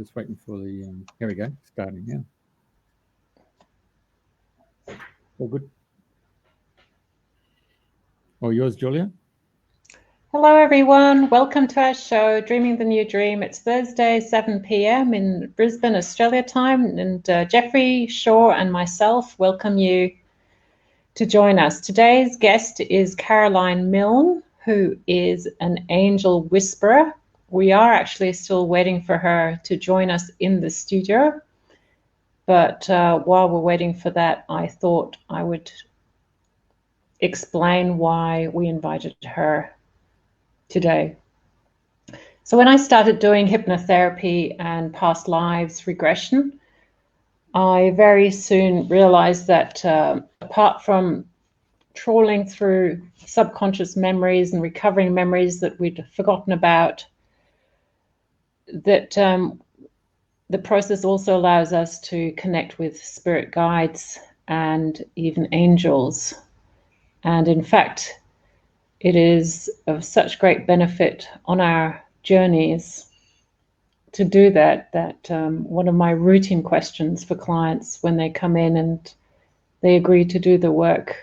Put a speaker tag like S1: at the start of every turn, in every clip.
S1: just waiting for the, here we go, starting now. All good. All yours, Julia.
S2: Hello, everyone. Welcome to our show, Dreaming the New Dream. It's Thursday, 7 p.m. in Brisbane, Australia time. And Jeffrey, Shaw, and myself welcome you to join us. Today's guest is Carolyn Milne, who is an angel whisperer. We are actually still waiting for her to join us in the studio. But while we're waiting for that, I thought I would explain why we invited her today. So when I started doing hypnotherapy and past lives regression, I very soon realized that apart from trawling through subconscious memories and recovering memories that we'd forgotten about, that the process also allows us to connect with spirit guides and even angels. And in fact, it is of such great benefit on our journeys to do that, one of my routine questions for clients when they come in and they agree to do the work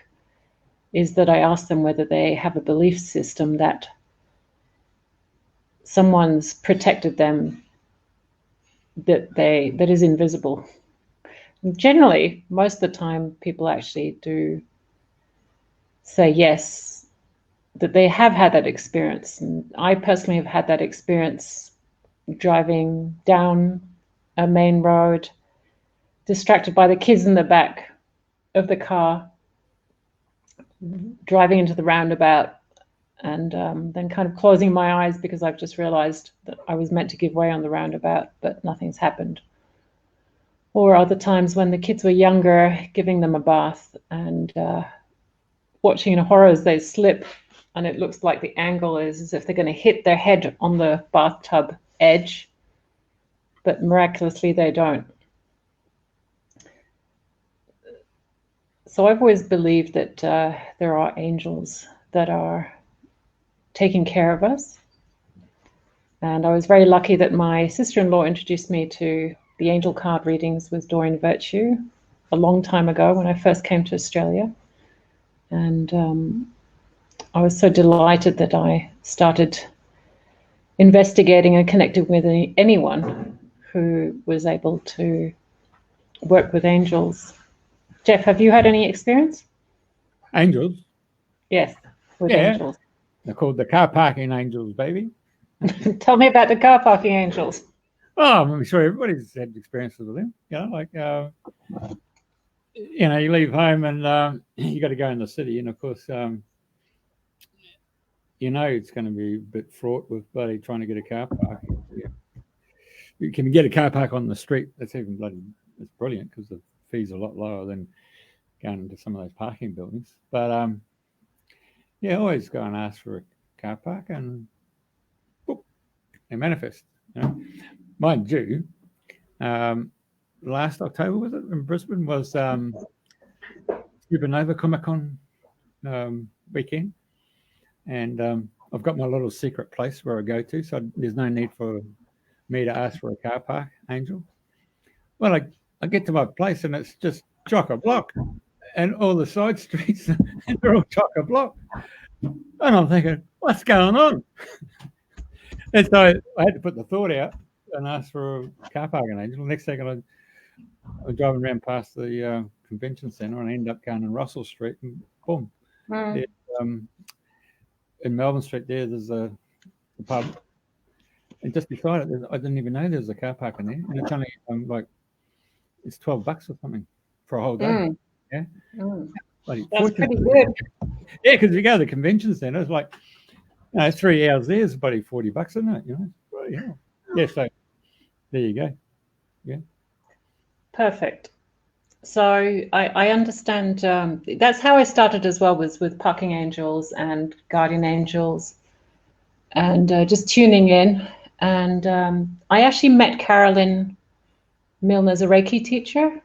S2: is that I ask them whether they have a belief system that someone's protected them that is invisible. And generally, most of the time, people actually do say yes, that they have had that experience. And I personally have had that experience driving down a main road, distracted by the kids in the back of the car, driving into the roundabout, and then kind of closing my eyes because I've just realized that I was meant to give way on the roundabout, but nothing's happened. Or other times when the kids were younger, giving them a bath and watching in horror as they slip, and it looks like the angle is as if they're going to hit their head on the bathtub edge, but miraculously they don't. So I've always believed that there are angels that are taking care of us. And I was very lucky that my sister-in-law introduced me to the angel card readings with Doreen Virtue a long time ago when I first came to Australia. And I was so delighted that I started investigating and connecting with anyone who was able to work with angels. Jeff, have you had any experience?
S1: Angels?
S2: Yes, with angels.
S1: They're called the car parking angels, baby.
S2: Tell me about the car parking angels.
S1: Oh, I'm sure everybody's had experiences with them. You leave home and you got to go in the city, and of course, it's going to be a bit fraught with bloody trying to get a car park. You can get a car park on the street. That's even it's brilliant because the fees are a lot lower than going into some of those parking buildings. But always go and ask for a car park and boop, they manifest. Mind you, last October, was it, in Brisbane, was Supernova Comic-Con weekend. And I've got my little secret place where I go to, so there's no need for me to ask for a car park, Angel. Well, I get to my place and it's just chock-a-block. And all the side streets, they're all chock-a-block. And I'm thinking, what's going on? And so I had to put the thought out and ask for a car parking, Angel. Next second, I was driving around past the convention centre and I ended up going on Russell Street and boom. In Melbourne Street there's a pub. And just beside it, I didn't even know there was a car park in there. And it's only it's $12 or something for a whole day. Yeah.
S2: That's pretty good.
S1: Yeah, because if you go to the convention centre, it's like, 3 hours there is about $40, isn't it? Yeah, so there you go. Yeah.
S2: Perfect. So I understand. That's how I started as well, was with parking angels and guardian angels and just tuning in. And I actually met Carolyn Milne as a Reiki teacher,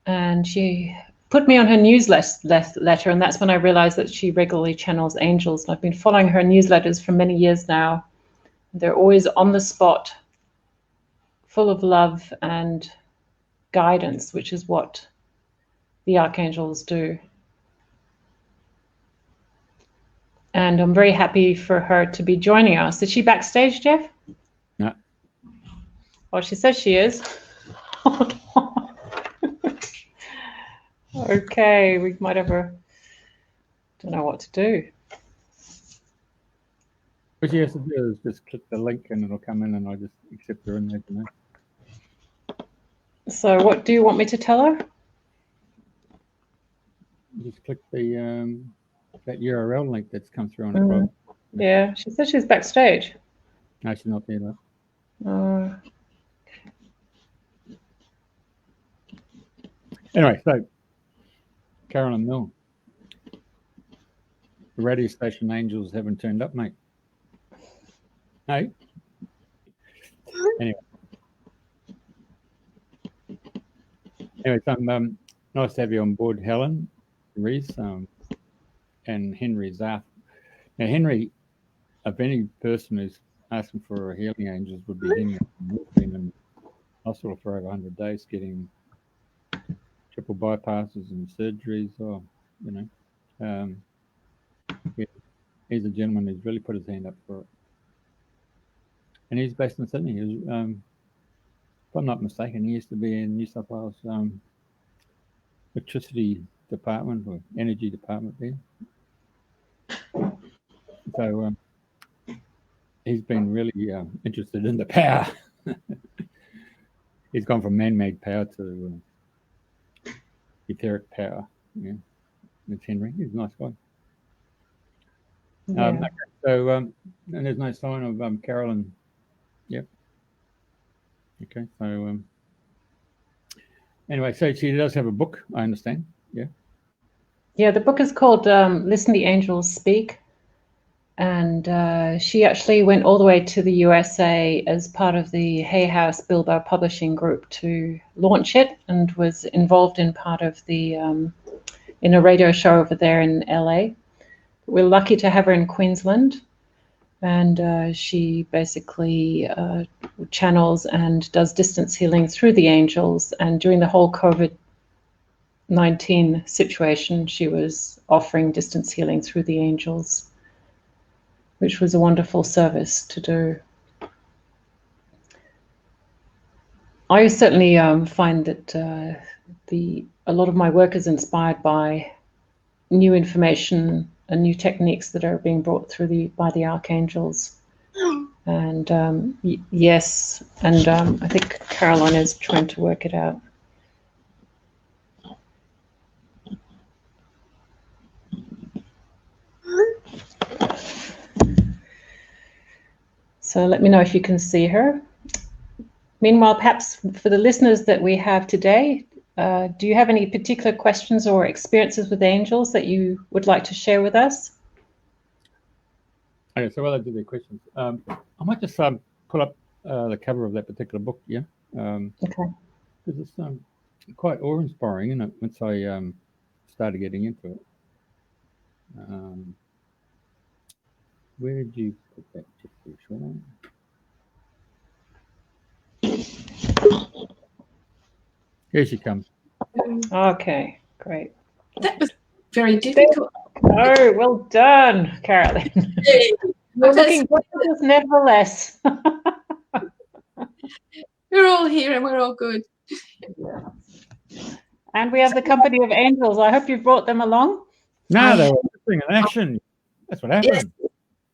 S2: and she put me on her newsletter, and that's when I realized that she regularly channels angels. And I've been following her newsletters for many years now. They're always on the spot, full of love and guidance, which is what the archangels do. And I'm very happy for her to be joining us. Is she backstage, Jeff?
S1: No.
S2: Oh, she says she is. Okay, we might have her. Don't know what to do.
S1: What she has to do is just click the link and it'll come in, and I'll just accept her in there. You know?
S2: So what do you want me to tell her?
S1: Just click the that URL link that's come through on the blog.
S2: Yeah, she says she's backstage.
S1: No, she's not there, though. Anyway, so Carolyn Milne, the radio station angels haven't turned up, mate. No. Anyway, so nice to have you on board, Helen, Reese, and Henry Zarth. Now, Henry, if any person who's asking for healing angels would be Henry. He's been in hospital for over 100 days getting triple bypasses and surgeries. Or, you know, he's a gentleman who's really put his hand up for it. And he's based in Sydney. He was, if I'm not mistaken, he used to be in New South Wales electricity department or energy department there. So he's been really interested in the power. He's gone from man-made power to etheric power. Yeah, it's Henry. He's a nice guy.
S2: Yeah.
S1: Okay, so and there's no sign of Carolyn. Yep. Okay, so anyway, so she does have a book, I understand. Yeah.
S2: Yeah, the book is called Listen the Angels Speak. And she actually went all the way to the USA as part of the Hay House Bilbo Publishing Group to launch it, and was involved in part of the in a radio show over there in LA. We're lucky to have her in Queensland, and she basically channels and does distance healing through the angels. And during the whole COVID-19 situation, she was offering distance healing through the angels, which was a wonderful service to do. I certainly find that a lot of my work is inspired by new information and new techniques that are being brought through by the archangels. And yes, and I think Caroline is trying to work it out. So let me know if you can see her. Meanwhile, perhaps for the listeners that we have today, do you have any particular questions or experiences with angels that you would like to share with us?
S1: Okay, so while I do the questions, I might just pull up the cover of that particular book, yeah?
S2: Okay.
S1: Because it's quite awe-inspiring, isn't it, once I started getting into it. Where did you put that, Jeffrey Sean? Here she comes.
S2: Okay, great.
S3: That was very difficult.
S2: Oh, well done, Carolyn. We're looking gorgeous nevertheless.
S3: We're all here and we're all good.
S2: And we have the company of angels. I hope you brought them along.
S1: No, they were listening in action. That's what happened.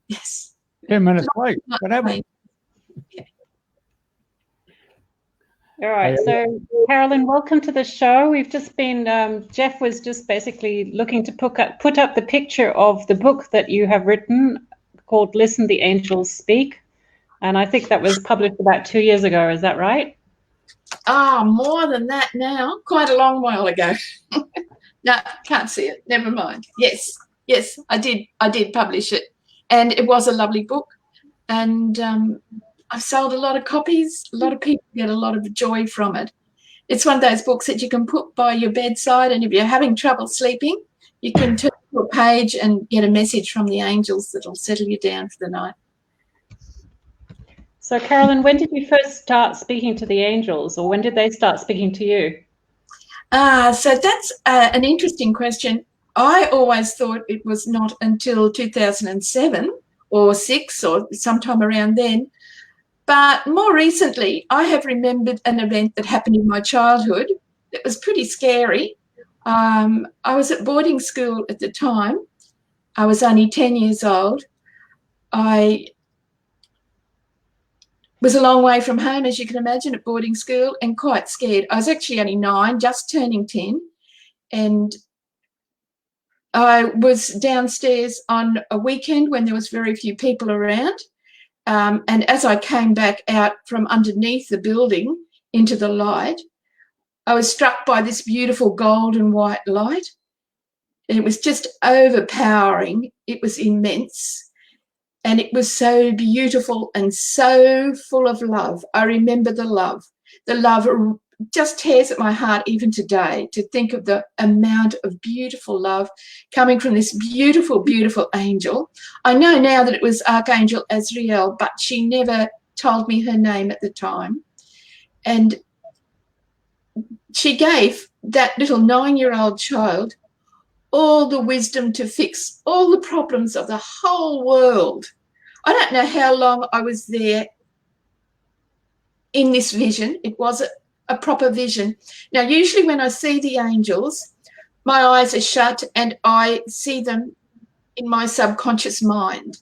S3: Yes.
S1: 10 minutes late. What happened?
S3: Okay.
S2: All right, so Carolyn, welcome to the show. We've just been, Jeff was just basically looking to put up the picture of the book that you have written called Listen the Angels Speak. And I think that was published about 2 years ago, is that right?
S3: More than that now, quite a long while ago. No, can't see it, never mind. Yes, I did publish it. And it was a lovely book. And I've sold a lot of copies. A lot of people get a lot of joy from it. It's one of those books that you can put by your bedside, and if you're having trouble sleeping, you can turn to a page and get a message from the angels that'll settle you down for the night.
S2: So, Carolyn, when did you first start speaking to the angels, or when did they start speaking to you?
S3: So that's an interesting question. I always thought it was not until 2007 or 6 or sometime around then. But more recently, I have remembered an event that happened in my childhood that was pretty scary. I was at boarding school at the time. I was only 10 years old. I was a long way from home, as you can imagine, at boarding school, and quite scared. I was actually only 9, just turning 10. And I was downstairs on a weekend when there was very few people around. And as I came back out from underneath the building into the light, I was struck by this beautiful golden white light. And it was just overpowering. It was immense. And it was so beautiful and so full of love. I remember the love. The love just tears at my heart even today to think of the amount of beautiful love coming from this beautiful, beautiful angel. I know now that it was Archangel Azrael, but she never told me her name at the time. And she gave that little 9-year-old child all the wisdom to fix all the problems of the whole world. I don't know how long I was there in this vision. It was a proper vision. Now, usually when I see the angels, my eyes are shut and I see them in my subconscious mind.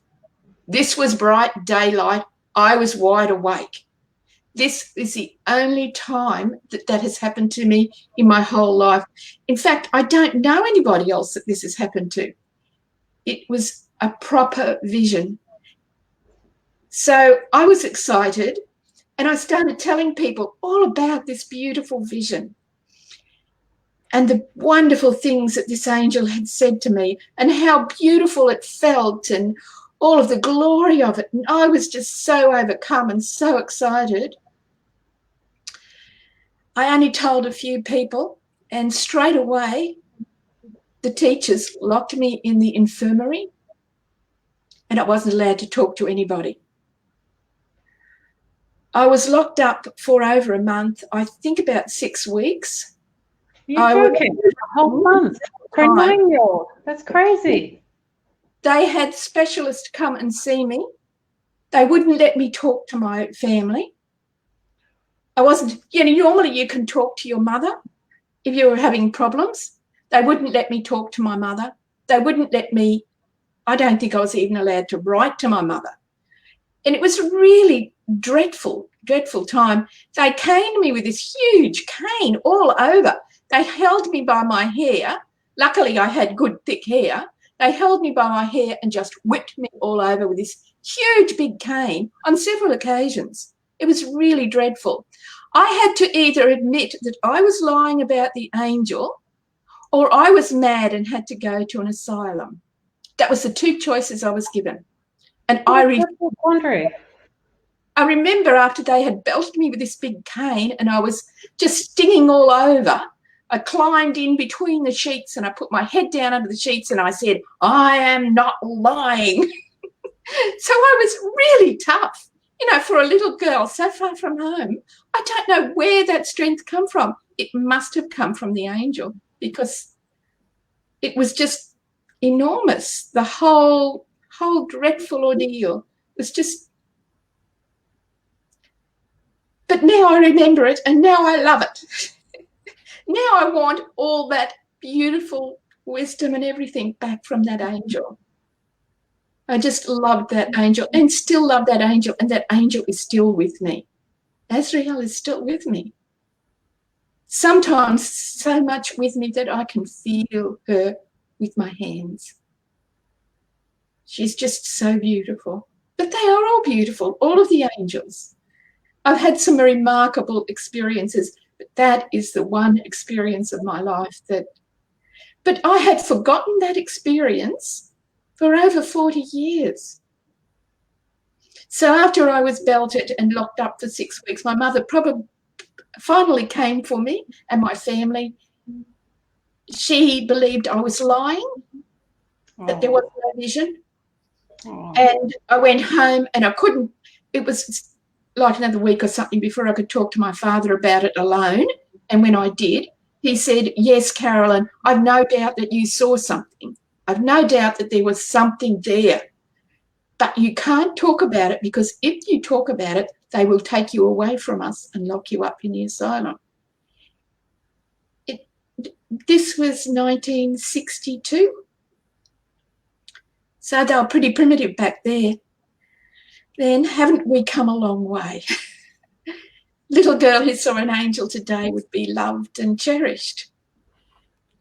S3: This was bright daylight. I was wide awake. This is the only time that that has happened to me in my whole life. In fact, I don't know anybody else that this has happened to. It was a proper vision. So I was excited and I started telling people all about this beautiful vision and the wonderful things that this angel had said to me and how beautiful it felt and all of the glory of it. And I was just so overcome and so excited. I only told a few people, and straight away the teachers locked me in the infirmary and I wasn't allowed to talk to anybody. I was locked up for over a month, I think about 6 weeks.
S2: You're joking? A whole month for a 9-year-old. That's crazy.
S3: They had specialists come and see me. They wouldn't let me talk to my family. I wasn't, normally you can talk to your mother if you were having problems. They wouldn't let me talk to my mother. They wouldn't let me, I don't think I was even allowed to write to my mother. And it was a really dreadful, dreadful time. They caned me with this huge cane all over. They held me by my hair. Luckily, I had good, thick hair. They held me by my hair and just whipped me all over with this huge, big cane on several occasions. It was really dreadful. I had to either admit that I was lying about the angel or I was mad and had to go to an asylum. That was the 2 choices I was given. And I remember after they had belted me with this big cane and I was just stinging all over, I climbed in between the sheets and I put my head down under the sheets and I said, I am not lying. So I was really tough, for a little girl so far from home. I don't know where that strength come from. It must have come from the angel because it was just enormous. The whole dreadful ordeal was just, but now I remember it and now I love it. Now I want all that beautiful wisdom and everything back from that angel. I just loved that angel and still love that angel, and that angel is still with me. Azrael is still with me. Sometimes so much with me that I can feel her with my hands. She's just so beautiful. But they are all beautiful, all of the angels. I've had some remarkable experiences, but that is the one experience of my life but I had forgotten that experience for over 40 years. So after I was belted and locked up for 6 weeks, my mother probably finally came for me and my family. She believed I was lying, that there was no vision. And I went home and I couldn't, it was like another week or something before I could talk to my father about it alone. And when I did, he said, yes, Carolyn, I've no doubt that you saw something. I've no doubt that there was something there. But you can't talk about it, because if you talk about it, they will take you away from us and lock you up in the asylum. This was 1962. So they were pretty primitive back there. Then haven't we come a long way? Little girl who saw an angel today would be loved and cherished.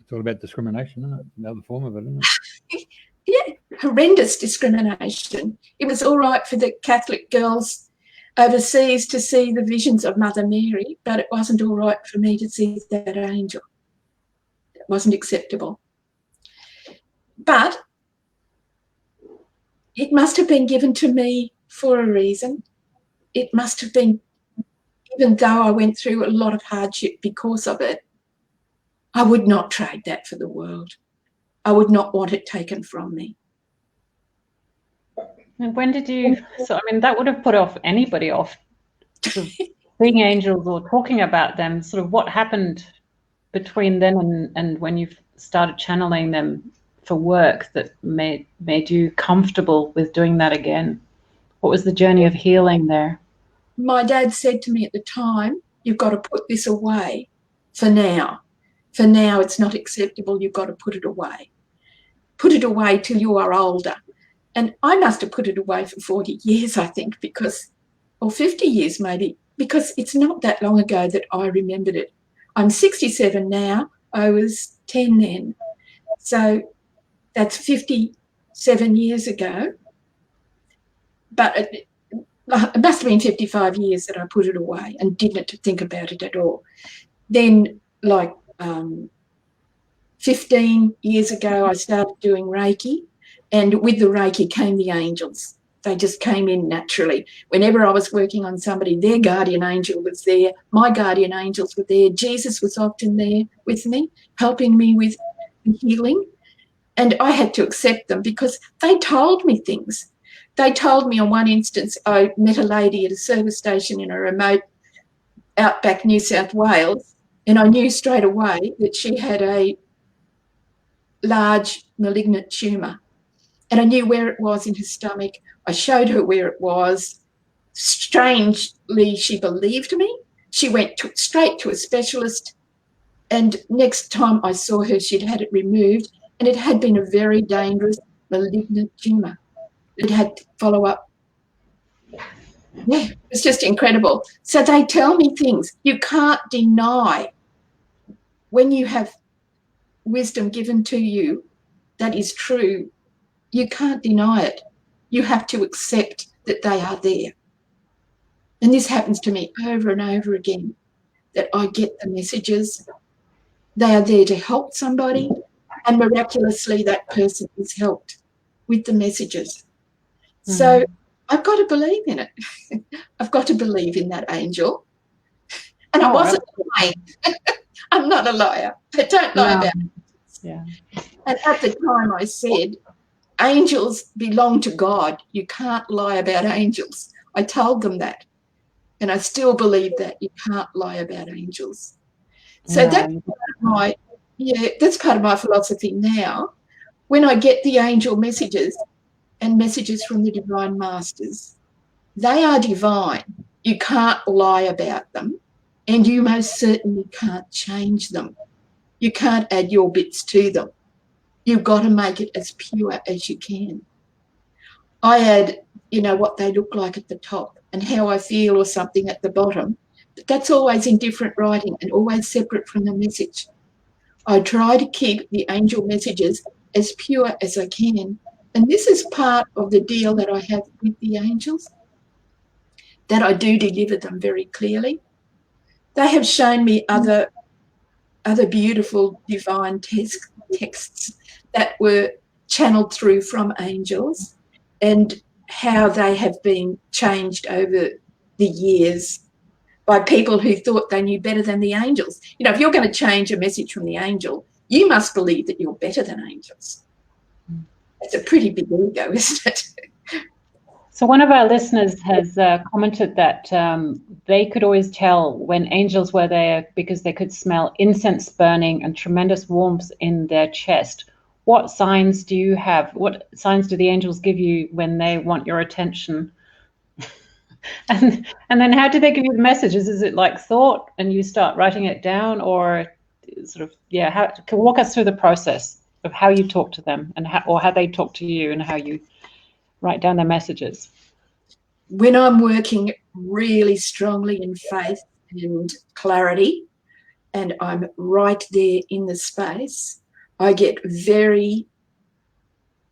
S1: It's all about discrimination, isn't it? Another form of it, isn't it?
S3: Yeah, horrendous discrimination. It was all right for the Catholic girls overseas to see the visions of Mother Mary, but it wasn't all right for me to see that angel. It wasn't acceptable. But it must have been given to me for a reason. It must have been, even though I went through a lot of hardship because of it, I would not trade that for the world. I would not want it taken from me.
S2: And when did you, so I mean, that would have put off anybody off sort of seeing angels or talking about them. Sort of what happened between then and when you started channeling them for work that made you comfortable with doing that again? What was the journey of healing there?
S3: My dad said to me at the time, you've got to put this away for now. For now, it's not acceptable. You've got to put it away. Put it away till you are older. And I must have put it away for 40 years, I think, because, or 50 years maybe, because it's not that long ago that I remembered it. I'm 67 now. I was 10 then. So that's 57 years ago. But it must have been 55 years that I put it away and didn't think about it at all. Then, like 15 years ago, I started doing Reiki, and with the Reiki came the angels. They just came in naturally. Whenever I was working on somebody, their guardian angel was there, my guardian angels were there, Jesus was often there with me, helping me with healing, and I had to accept them because they told me things. They told me on one instance, I met a lady at a service station in a remote outback New South Wales, and I knew straight away that she had a large malignant tumour, and I knew where it was in her stomach. I showed her where it was. Strangely, she believed me. She went straight to a specialist, and next time I saw her, she'd had it removed, and it had been a very dangerous malignant tumour. It had to follow up. Yeah, it's just incredible. So they tell me things. You can't deny when you have wisdom given to you that is true. You can't deny it. You have to accept that they are there. And this happens to me over and over again, that I get the messages. They are there to help somebody, and miraculously that person is helped with the messages. So I've got to believe in it. I've got to believe in that angel. And I wasn't lying. I'm not a liar. I don't lie about it.
S2: Yeah.
S3: And at the time I said, angels belong to God. You can't lie about angels. I told them that. And I still believe that you can't lie about angels. So that's part of my philosophy now. When I get the angel messages and messages from the divine masters, they are divine. You can't lie about them, and you most certainly can't change them. You can't add your bits to them. You've got to make it as pure as you can. I add, what they look like at the top and how I feel or something at the bottom, but that's always in different writing and always separate from the message. I try to keep the angel messages as pure as I can. And this is part of the deal that I have with the angels, that I do deliver them very clearly. They have shown me other beautiful divine texts that were channeled through from angels, and how they have been changed over the years by people who thought they knew better than the angels. If you're going to change a message from the angel, you must believe that you're better than angels. It's a pretty big ego, isn't it?
S2: So one of our listeners has commented that they could always tell when angels were there because they could smell incense burning and tremendous warmth in their chest. What signs do you have? What signs do the angels give you when they want your attention? and then how do they give you the messages? Is it like thought and you start writing it down, or sort of, yeah, how can walk us through the process of how you talk to them and how they talk to you and how you write down their messages?
S3: When I'm working really strongly in faith and clarity, and I'm right there in the space, I get very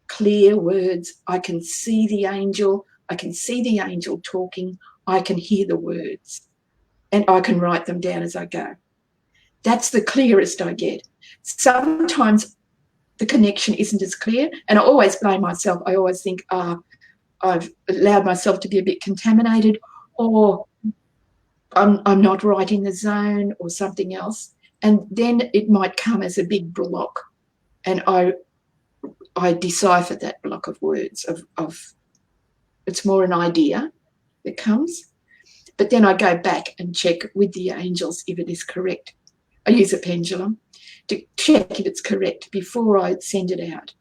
S3: clear words. I can see the angel. I can see the angel talking. I can hear the words, and I can write them down as I go. That's the clearest I get. Sometimes the connection isn't as clear, and I always blame myself. I always think, I've allowed myself to be a bit contaminated, or I'm not right in the zone, or something else. And then it might come as a big block, and I decipher that block of words of it's more an idea that comes. But then I go back and check with the angels if it is correct. I use a pendulum to check if it's correct before I send it out.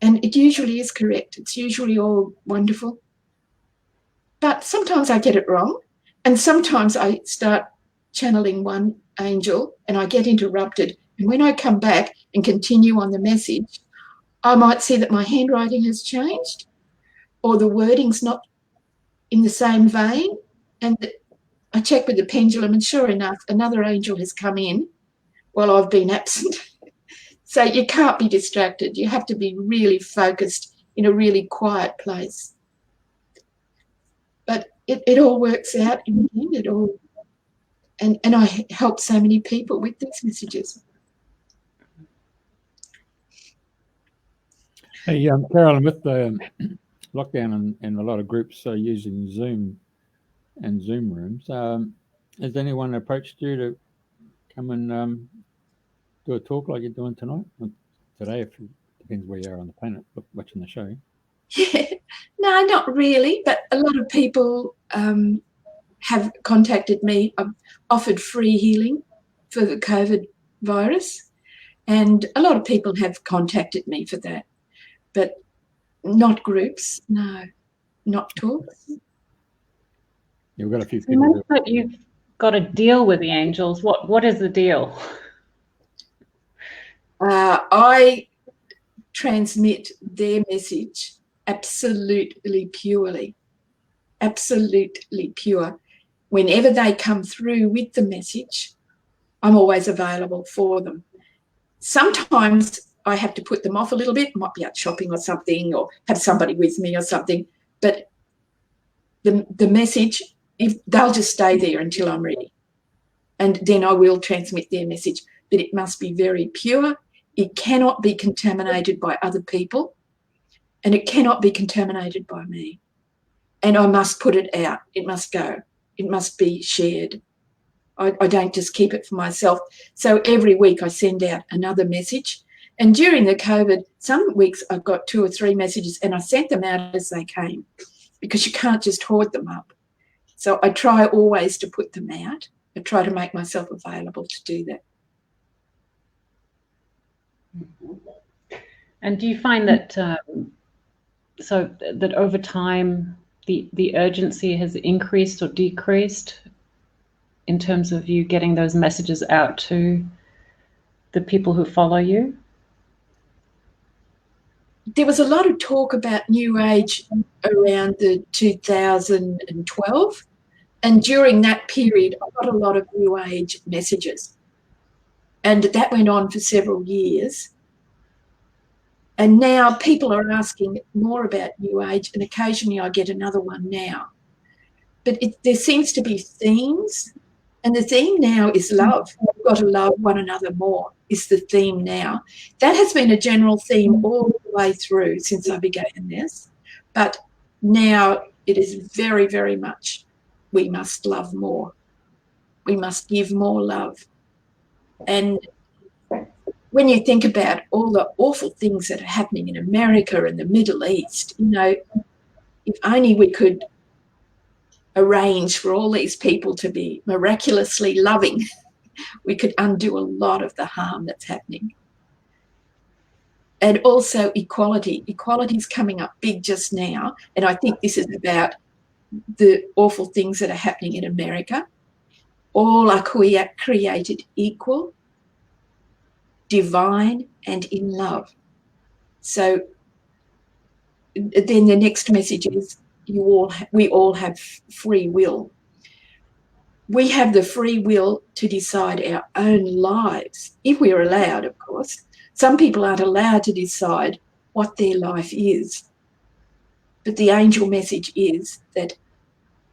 S3: And it usually is correct. It's usually all wonderful. But sometimes I get it wrong. And sometimes I start channeling one angel and I get interrupted. And when I come back and continue on the message, I might see that my handwriting has changed, or the wording's not in the same vein. And I check with the pendulum, and sure enough, another angel has come in while I've been absent. So you can't be distracted. You have to be really focused in a really quiet place. But it all works out in the end. It all, and I help so many people with these messages.
S1: Hey, Carolyn, with the lockdown and a lot of groups are using Zoom and Zoom rooms, has anyone approached you to come and do a talk like you're doing tonight? Today, if it depends where you are on the planet, watching the show.
S3: Yeah, no, not really, but a lot of people have contacted me. I've offered free healing for the COVID virus, and a lot of people have contacted me for that, but not groups, no, not talks.
S1: You've got a few
S2: You
S1: people.
S2: mentioned that you've got a deal with the angels. What is the deal?
S3: I transmit their message absolutely purely, absolutely pure. Whenever they come through with the message, I'm always available for them. Sometimes I have to put them off a little bit, might be out shopping or something, or have somebody with me or something, but the message, if they'll just stay there until I'm ready, and then I will transmit their message. But it must be very pure. It cannot be contaminated by other people, and it cannot be contaminated by me. And I must put it out. It must go. It must be shared. I don't just keep it for myself. So every week I send out another message. And during the COVID, some weeks I've got 2 or 3 messages, and I sent them out as they came, because you can't just hoard them up. So I try always to put them out. I try to make myself available to do that.
S2: And do you find that so that over time the urgency has increased or decreased in terms of you getting those messages out to the people who follow you?
S3: There was a lot of talk about New Age around the 2012, and during that period I got a lot of New Age messages, and that went on for several years. And now people are asking more about New Age, and occasionally I get another one now. But there seems to be themes, and the theme now is love. We've got to love one another more is the theme now. That has been a general theme all the way through since I began this. But now it is very, very much we must love more. We must give more love. And when you think about all the awful things that are happening in America and the Middle East, you know, if only we could arrange for all these people to be miraculously loving, we could undo a lot of the harm that's happening. And also equality. Equality is coming up big just now. And I think this is about the awful things that are happening in America. All are created equal, divine, and in love. So then the next message is we all have free will. We have the free will to decide our own lives, if we are allowed, of course. Some people aren't allowed to decide what their life is. But the angel message is that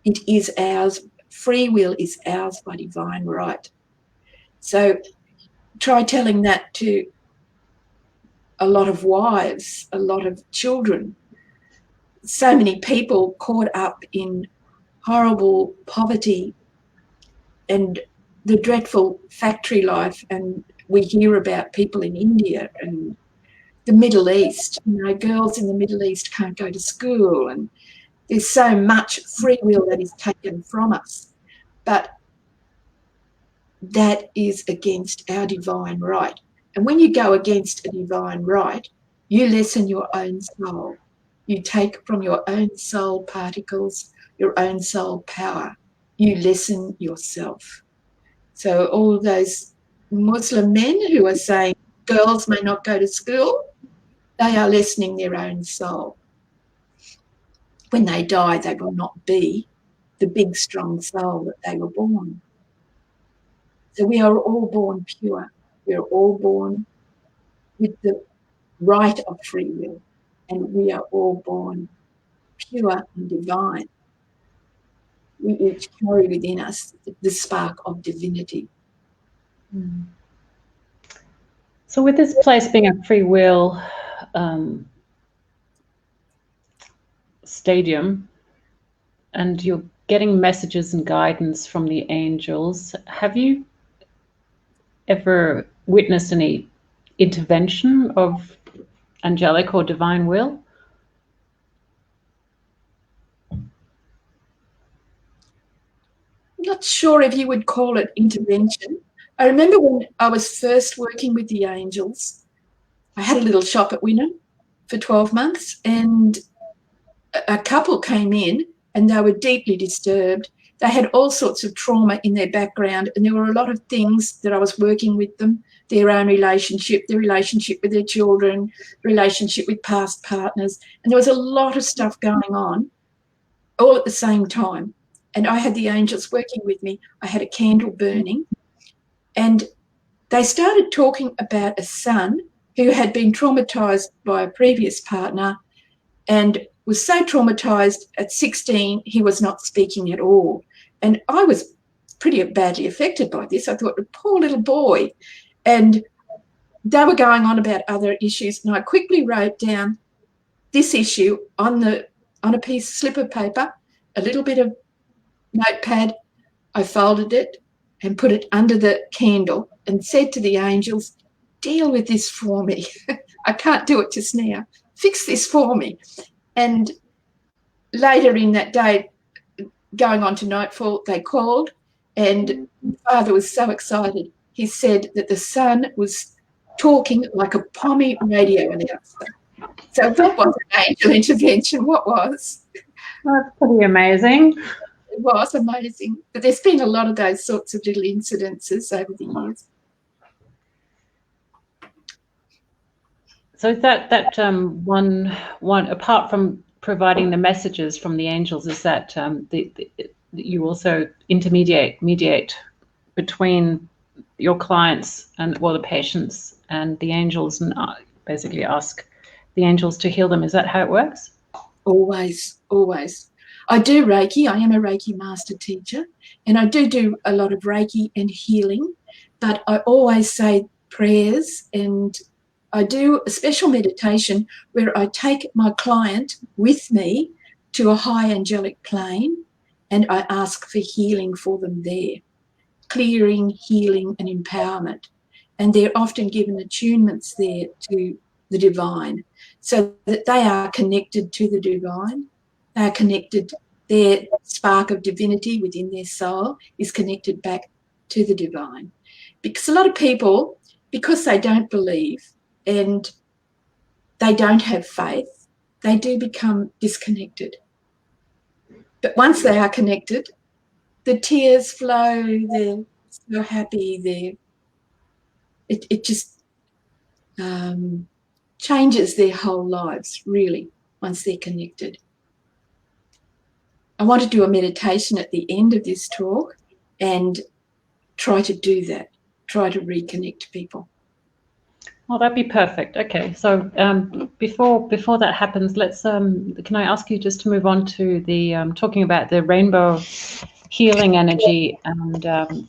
S3: it is ours. Free will is ours by divine right. So try telling that to a lot of wives, a lot of children. So many people caught up in horrible poverty and the dreadful factory life, and we hear about people in India and the Middle East. You know, girls in the Middle East can't go to school, and there's so much free will that is taken from us. But that is against our divine right. And when you go against a divine right, you lessen your own soul. You take from your own soul particles, your own soul power. You lessen yourself. So all those Muslim men who are saying girls may not go to school, they are lessening their own soul. When they die, they will not be the big, strong soul that they were born. So we are all born pure. We are all born with the right of free will, and we are all born pure and divine. We each carry within us the spark of divinity.
S2: Mm. So with this place being a free will stadium, and you're getting messages and guidance from the angels, have you ever witnessed any intervention of angelic or divine will?
S3: Not sure if you would call it intervention. I remember when I was first working with the angels, I had a little shop at Wynnum for 12 months, and a couple came in and they were deeply disturbed. They had all sorts of trauma in their background, and there were a lot of things that I was working with them, their own relationship, the relationship with their children, relationship with past partners, and there was a lot of stuff going on all at the same time. And I had the angels working with me. I had a candle burning, and they started talking about a son who had been traumatized by a previous partner and was so traumatized at 16 he was not speaking at all. And I was pretty badly affected by this. I thought, poor little boy. And they were going on about other issues, and I quickly wrote down this issue on a slip of paper, a little bit of notepad. I folded it and put it under the candle and said to the angels, deal with this for me. I can't do it just now. Fix this for me. And later in that day, going on to nightfall, they called, and Father was so excited. He said that the son was talking like a pommy radio announcer. So that wasn't an angel intervention. What was?
S2: That's pretty amazing.
S3: It was amazing. But there's been a lot of those sorts of little incidences over the years.
S2: So is that one apart from providing the messages from the angels, is that you also mediate between your clients and the patients and the angels, and basically ask the angels to heal them? Is that how it works?
S3: Always, always. I do Reiki. I am a Reiki master teacher, and I do a lot of Reiki and healing, but I always say prayers, and I do a special meditation where I take my client with me to a high angelic plane, and I ask for healing for them there, clearing, healing and empowerment. And they're often given attunements there to the divine so that they are connected to the divine. They are connected. Their spark of divinity within their soul is connected back to the divine. Because a lot of people, because they don't believe and they don't have faith, they do become disconnected. But once they are connected, the tears flow, they're so happy, it just changes their whole lives, really, once they're connected. I want to do a meditation at the end of this talk and try to do that, try to reconnect people.
S2: Well, that'd be perfect. Okay, so before that happens, let's can I ask you just to move on to the talking about the rainbow healing energy, and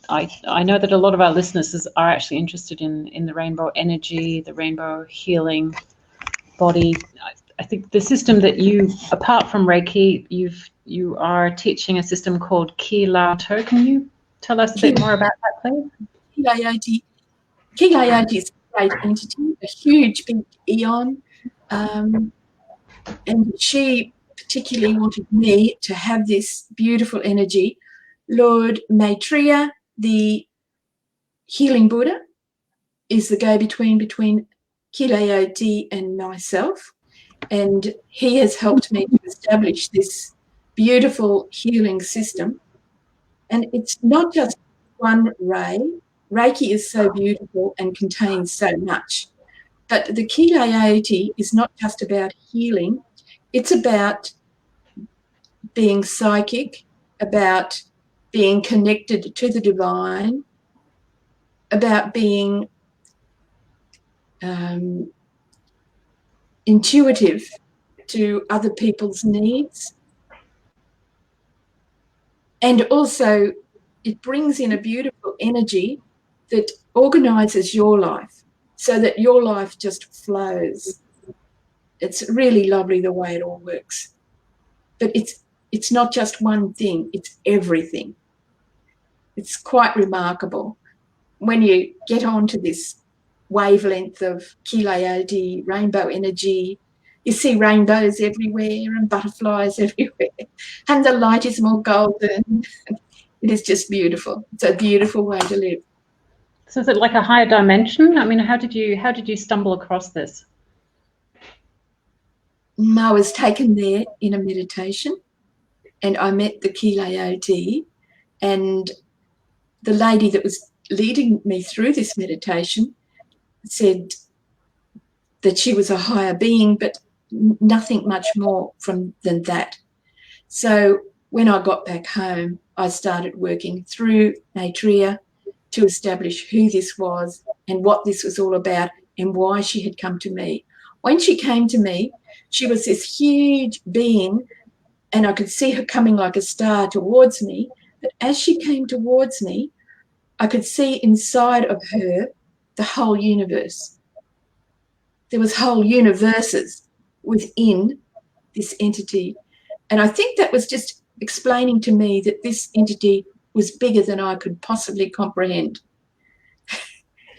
S2: I know that a lot of our listeners are actually interested in the rainbow energy, the rainbow healing body. I think the system that you, apart from Reiki, you are teaching a system called Ki Lao To. Can you tell us a bit more about that, please?
S3: Ki Lao is a great entity, a huge big eon, and she particularly wanted me to have this beautiful energy. Lord Maitreya, the healing Buddha, is the go-between between Ki Lao and myself, and he has helped me to establish this beautiful healing system. And it's not just one ray. Reiki is so beautiful and contains so much. But the Ki Lao is not just about healing. It's about being psychic, about being connected to the divine, about being intuitive to other people's needs. And also, it brings in a beautiful energy that organises your life so that your life just flows. It's really lovely the way it all works. But it's not just one thing, it's everything. It's quite remarkable. When you get onto this wavelength of Ki Lao, rainbow energy, you see rainbows everywhere and butterflies everywhere, and the light is more golden. It is just beautiful. It's a beautiful way to live.
S2: So is it like a higher dimension? I mean, how did you stumble across this?
S3: I was taken there in a meditation, and I met the Ki Lao, and the lady that was leading me through this meditation said that she was a higher being, but nothing much more than that. So when I got back home, I started working through Maitreya to establish who this was and what this was all about and why she had come to me. When she came to me, she was this huge being, and I could see her coming like a star towards me. But as she came towards me, I could see inside of her the whole universe. There was whole universes within this entity. And I think that was just explaining to me that this entity was bigger than I could possibly comprehend.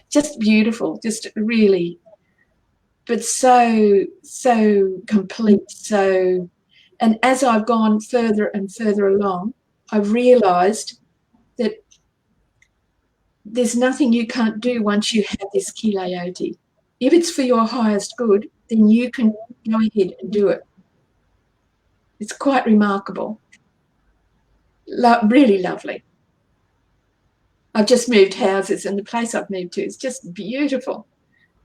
S3: Just beautiful, just really, but so complete. And as I've gone further and further along, I've realised that there's nothing you can't do once you have this Ki Lao. If it's for your highest good, then you can go ahead and do it. It's quite remarkable. Really lovely. I've just moved houses, and the place I've moved to is just beautiful,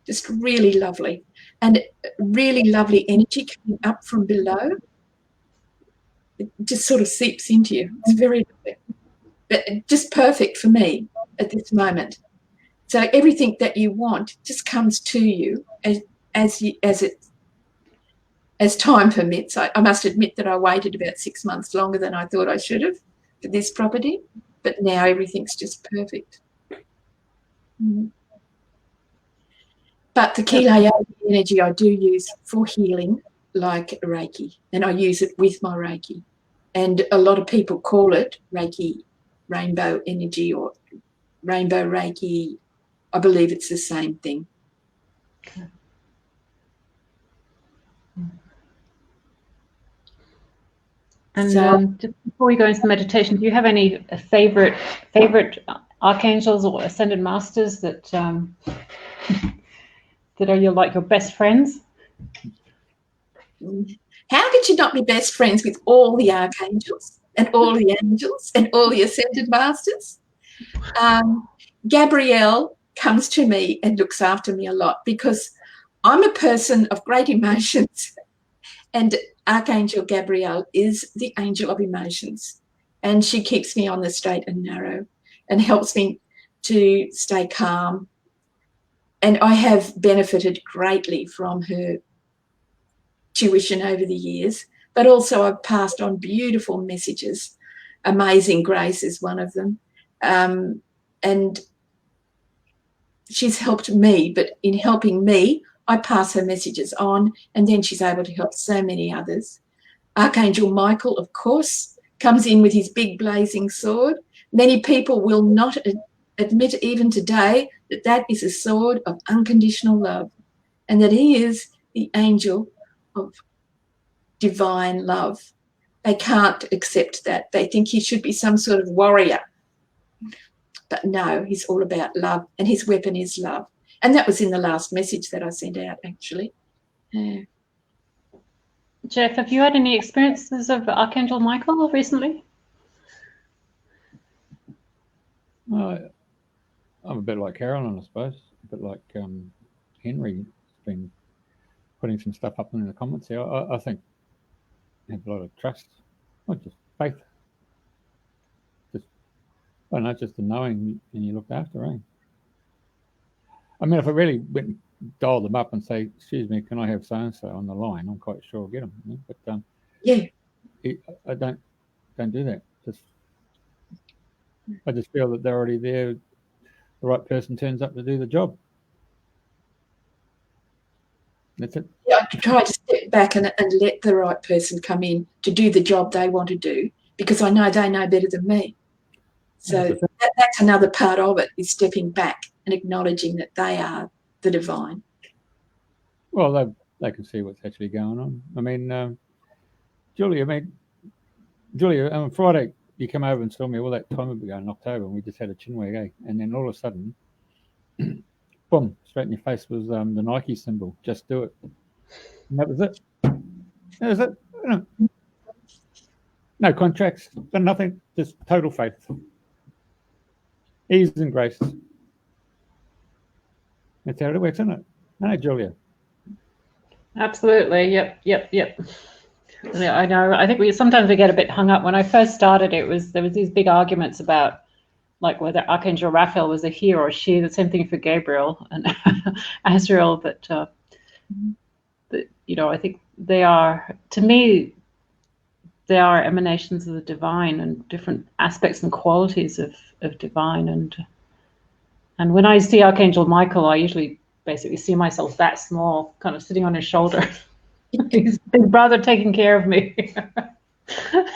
S3: just really lovely, and really lovely energy coming up from below. It just sort of seeps into you. It's very lovely, but just perfect for me at this moment. So everything that you want just comes to you as time permits. I must admit that I waited about 6 months longer than I thought I should have for this property, but now everything's just perfect. But the Ki Lao energy I do use for healing, like Reiki, and I use it with my Reiki. And a lot of people call it Reiki, rainbow energy, or rainbow Reiki. I believe it's the same thing.
S2: Okay. And
S3: So,
S2: just before we go into the meditation, do you have any favorite archangels or ascended masters that that are your best friends?
S3: how could you not be best friends with all the archangels and all the angels and all the ascended masters? Gabrielle comes to me and looks after me a lot because I'm a person of great emotions, and Archangel Gabrielle is the angel of emotions, and she keeps me on the straight and narrow and helps me to stay calm. And I have benefited greatly from her tuition over the years, but also I've passed on beautiful messages. Amazing Grace is one of them. And she's helped me, but in helping me, I pass her messages on, and then she's able to help so many others. Archangel Michael, of course, comes in with his big blazing sword. Many people will not admit even today that that is a sword of unconditional love, and that he is the angel of divine love. They can't accept that. They think he should be some sort of warrior. But no, he's all about love, and his weapon is love. And that was in the last message that I sent out, actually.
S2: Jeff, have you had any experiences of Archangel Michael recently?
S1: I'm a bit like Carolyn, I suppose. A bit like Henry's been putting some stuff up in the comments here. I think I have a lot of trust, not just faith. Just, I don't know, just the knowing and you looked after, eh? I mean, if I really went and dialed them up and say, excuse me, can I have so-and-so on the line? I'm quite sure I'll get them. You know? But
S3: Yeah.
S1: I don't do that. I just feel that they're already there. The right person turns up to do the job. That's it.
S3: Yeah, I try to step back and let the right person come in to do the job they want to do, because I know they know better than me. So that's another part of it, is stepping back and acknowledging that they are the divine.
S1: Well, they can see what's actually going on. I mean, Julia, on Friday, you come over and saw me all that time ago in October, and we just had a chinwag, eh? And then all of a sudden, boom, straight in your face was the Nike symbol, just do it. And that was it. That was it. No contracts, nothing, just total faith. Ease and grace. That's how it works, isn't it? No, Julia.
S2: Absolutely. Yep. Yeah, I know. I think sometimes we get a bit hung up. When I first started, there was these big arguments about like whether Archangel Raphael was a he or a she. The same thing for Gabriel and Azrael. But you know, I think they are, to me, they are emanations of the divine and different aspects and qualities of divine. And when I see Archangel Michael, I usually basically see myself that small, kind of sitting on his shoulder. He's big brother taking care of me.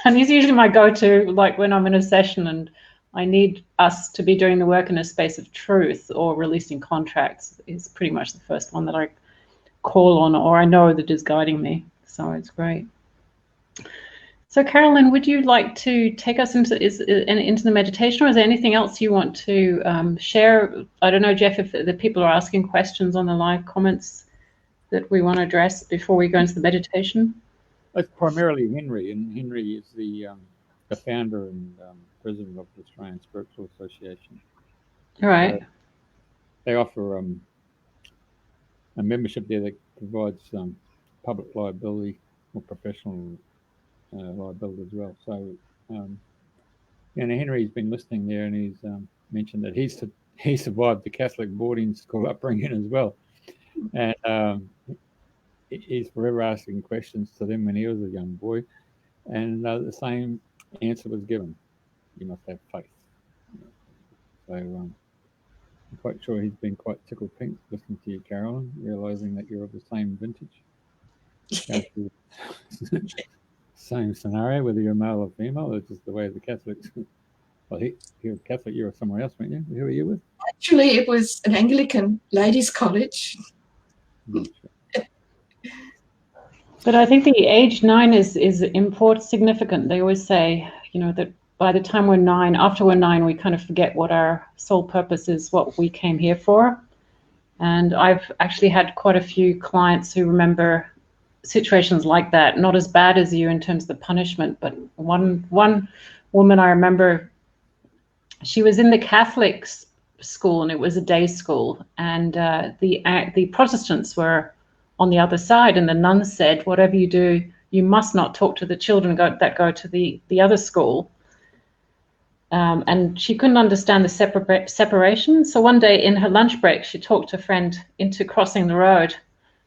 S2: And he's usually my go-to, like when I'm in a session and I need us to be doing the work in a space of truth or releasing contracts, is pretty much the first one that I call on, or I know that is guiding me. So it's great. So Carolyn, would you like to take us into the meditation, or is there anything else you want to share? I don't know, Jeff, if the people are asking questions on the live comments that we want to address before we go into the meditation.
S1: It's primarily Henry, and Henry is the founder and president of the Australian Spiritual Association.
S2: All right.
S1: So they offer a membership there that provides public liability or professional liability as well. So, Henry's been listening there, and he's mentioned that he survived the Catholic boarding school upbringing as well, and he's forever asking questions to them when he was a young boy, and the same answer was given: you must have faith. So I'm quite sure he's been quite tickled pink listening to you, Carolyn, realising that you're of the same vintage. Same scenario, whether you're male or female, it's just the way the Catholics. Well, you're Catholic, you were somewhere else, weren't you? Who were you with?
S3: Actually, it was an Anglican ladies' college.
S2: But I think the age 9 is significant. They always say, that by the time we're 9, after we're 9, we kind of forget what our sole purpose is, what we came here for. And I've actually had quite a few clients who remember situations like that, not as bad as you in terms of the punishment, but one woman I remember, she was in the Catholic school, and it was a day school, and the Protestants were on the other side, and the nuns said, whatever you do, you must not talk to the children that go to the other school. And she couldn't understand the separation. So one day in her lunch break, she talked a friend into crossing the road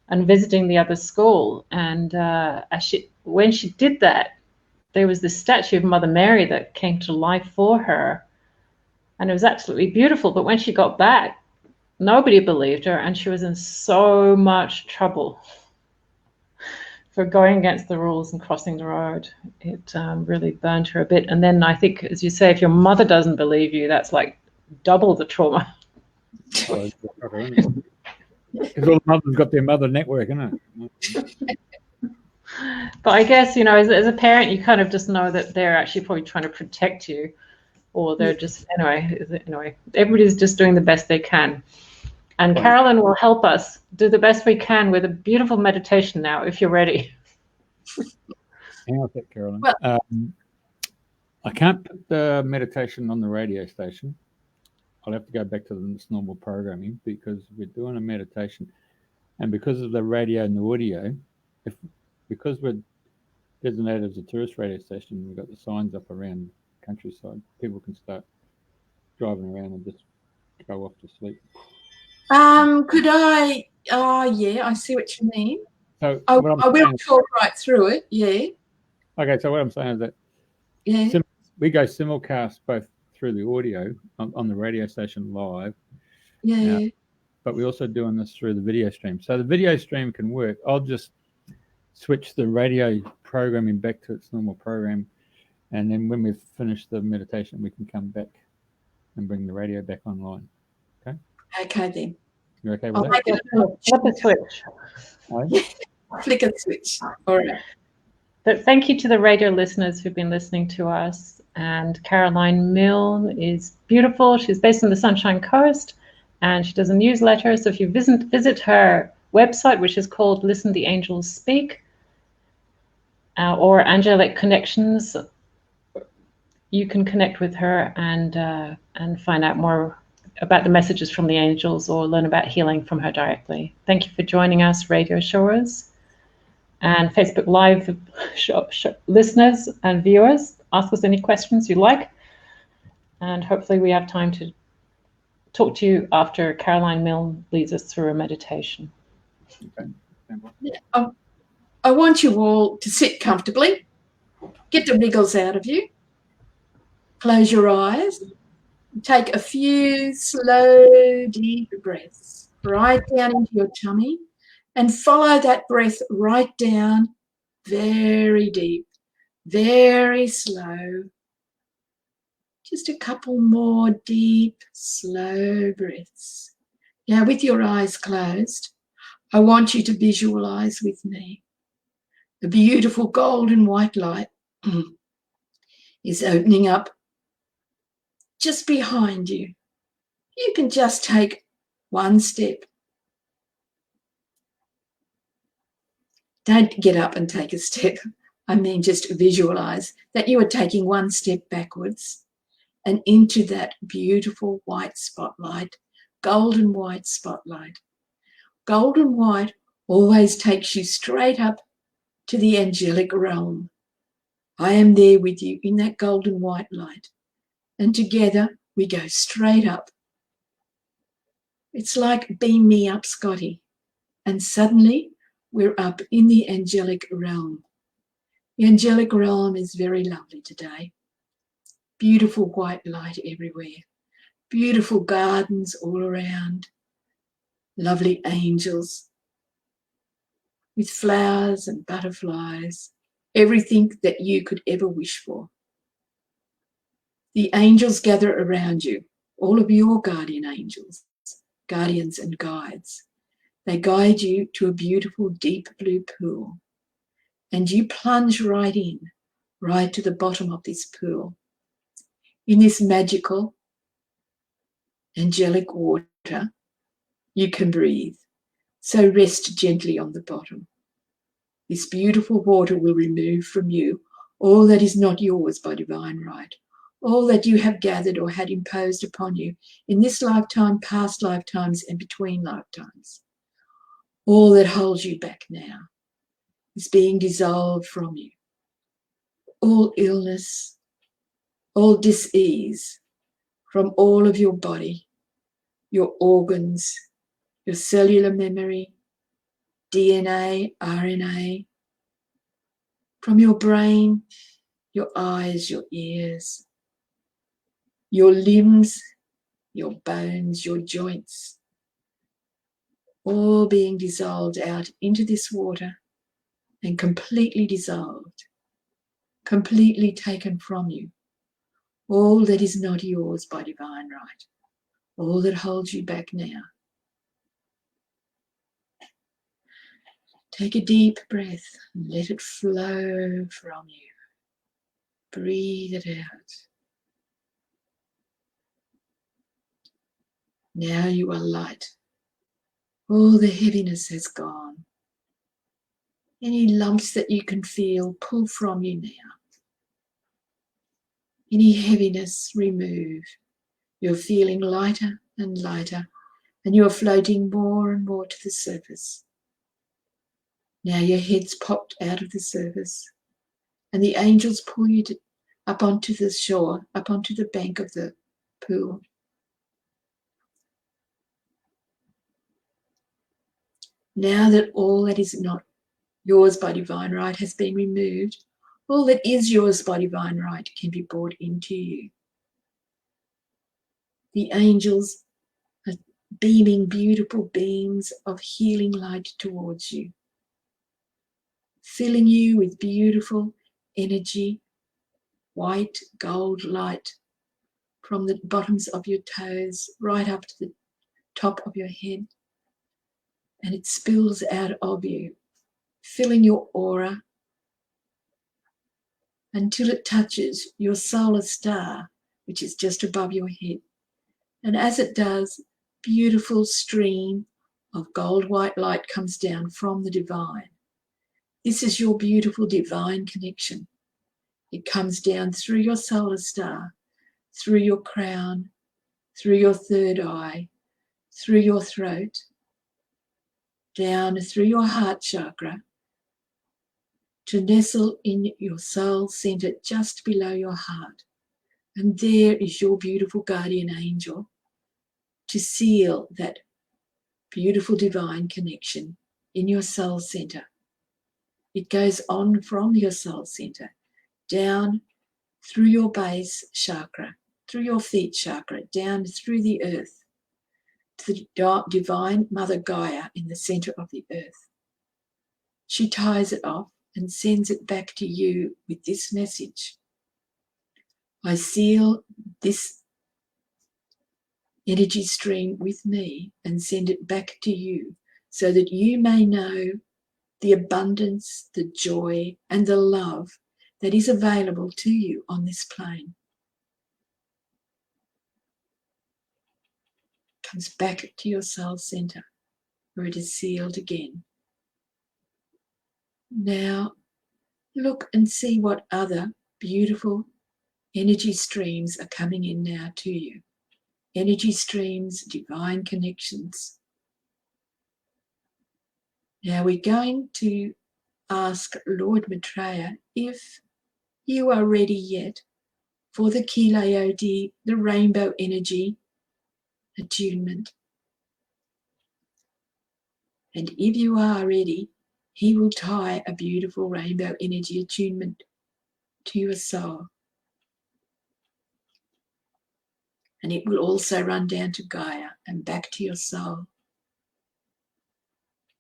S2: and visiting the other school. And when she did that, there was this statue of Mother Mary that came to life for her. And it was absolutely beautiful. But when she got back, nobody believed her, and she was in so much trouble for going against the rules and crossing the road. It really burned her a bit. And then I think, as you say, if your mother doesn't believe you, that's like double the trauma.
S1: Because all the mothers got their mother network, isn't it?
S2: But I guess, as a parent, you kind of just know that they're actually probably trying to protect you, or they're just, anyway, everybody's just doing the best they can. And Carolyn will help us do the best we can with a beautiful meditation now, if you're ready.
S1: Hang on a sec, Carolyn. Well, I can't put the meditation on the radio station. I'll have to go back to this normal programming, because we're doing a meditation. And because of the radio and the audio, because we're designated as a tourist radio station, we've got the signs up around the countryside. People can start driving around and just go off to sleep.
S3: Could I? Oh, yeah, I see what you mean.
S1: So
S3: I will talk right through it. Yeah.
S1: Okay, so what I'm saying is that we go simulcast both through the audio on the radio station live.
S3: Yeah.
S1: But we're also doing this through the video stream. So the video stream can work. I'll just switch the radio programming back to its normal program, and then when we've finished the meditation, we can come back and bring the radio back online. Okay?
S3: Okay, then.
S1: You're okay with that?
S2: Flip a switch.
S3: Flick a switch. All right.
S2: But thank you to the radio listeners who've been listening to us. And Carolyn Milne is beautiful. She's based on the Sunshine Coast, and she does a newsletter. So if you visit her website, which is called Listen the Angels Speak, or Angelic Connections, you can connect with her and find out more about the messages from the angels, or learn about healing from her directly. Thank you for joining us, radio showers and Facebook Live listeners and viewers. Ask us any questions you like, and hopefully we have time to talk to you after Carolyn Milne leads us through a meditation.
S1: Okay.
S3: I want you all to sit comfortably, get the wriggles out of you, close your eyes, take a few slow, deep breaths right down into your tummy, and follow that breath right down, very deep, very slow. Just a couple more deep, slow breaths. Now, with your eyes closed, I want you to visualize with me. The beautiful golden white light is opening up just behind you. You can just take one step. Don't get up and take a step. I mean, just visualize that you are taking one step backwards and into that beautiful white spotlight, golden white spotlight. Golden white always takes you straight up to the angelic realm. I am there with you in that golden white light, and together we go straight up. It's like beam me up, Scotty, and suddenly we're up in the angelic realm. The angelic realm is very lovely today. Beautiful white light everywhere, beautiful gardens all around, lovely angels with flowers and butterflies, everything that you could ever wish for. The angels gather around you, all of your guardian angels, guardians and guides. They guide you to a beautiful deep blue pool. And you plunge right in, right to the bottom of this pool, in this magical, angelic water. You can breathe. So rest gently on the bottom. This beautiful water will remove from you all that is not yours by divine right, all that you have gathered or had imposed upon you in this lifetime, past lifetimes, and between lifetimes. All that holds you back now is being dissolved from you. All illness, all dis-ease from all of your body, your organs, your cellular memory, DNA, RNA, from your brain, your eyes, your ears, your limbs, your bones, your joints, all being dissolved out into this water and completely dissolved, completely taken from you. All that is not yours by divine right, all that holds you back now. Take a deep breath and let it flow from you. Breathe it out. Now you are light. All the heaviness has gone. Any lumps that you can feel, pull from you now. Any heaviness, remove. You're feeling lighter and lighter, and you're floating more and more to the surface. Now your head's popped out of the surface, and the angels pull you up onto the shore, up onto the bank of the pool. Now that all that is not yours by divine right has been removed, all that is yours by divine right can be brought into you. The angels are beaming beautiful beams of healing light towards you, filling you with beautiful energy, white gold light from the bottoms of your toes right up to the top of your head. And it spills out of you, filling your aura until it touches your solar star, which is just above your head. And as it does, beautiful stream of gold white light comes down from the divine. This is your beautiful divine connection. It comes down through your solar star, through your crown, through your third eye, through your throat, down through your heart chakra, to nestle in your soul center just below your heart. And there is your beautiful guardian angel to seal that beautiful divine connection in your soul center. It goes on from your soul center, down through your base chakra, through your feet chakra, down through the earth, to the divine Mother Gaia in the center of the earth. She ties it off and sends it back to you with this message. I seal this energy stream with me and send it back to you so that you may know the abundance, the joy, and the love that is available to you on this plane. Comes back to your soul center where it is sealed again. Now look and see what other beautiful energy streams are coming in now to you. Energy streams, divine connections. Now we're going to ask Lord Maitreya if you are ready yet for the Kilauea, the rainbow energy attunement. And if you are ready, he will tie a beautiful rainbow energy attunement to your soul. And it will also run down to Gaia and back to your soul.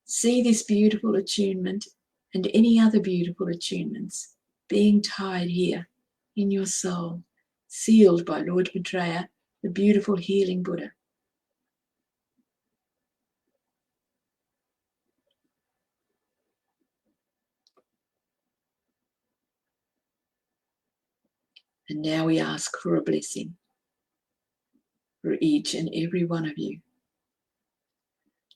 S3: See this beautiful attunement and any other beautiful attunements being tied here in your soul, sealed by Lord Maitreya, the beautiful healing Buddha. And now we ask for a blessing for each and every one of you.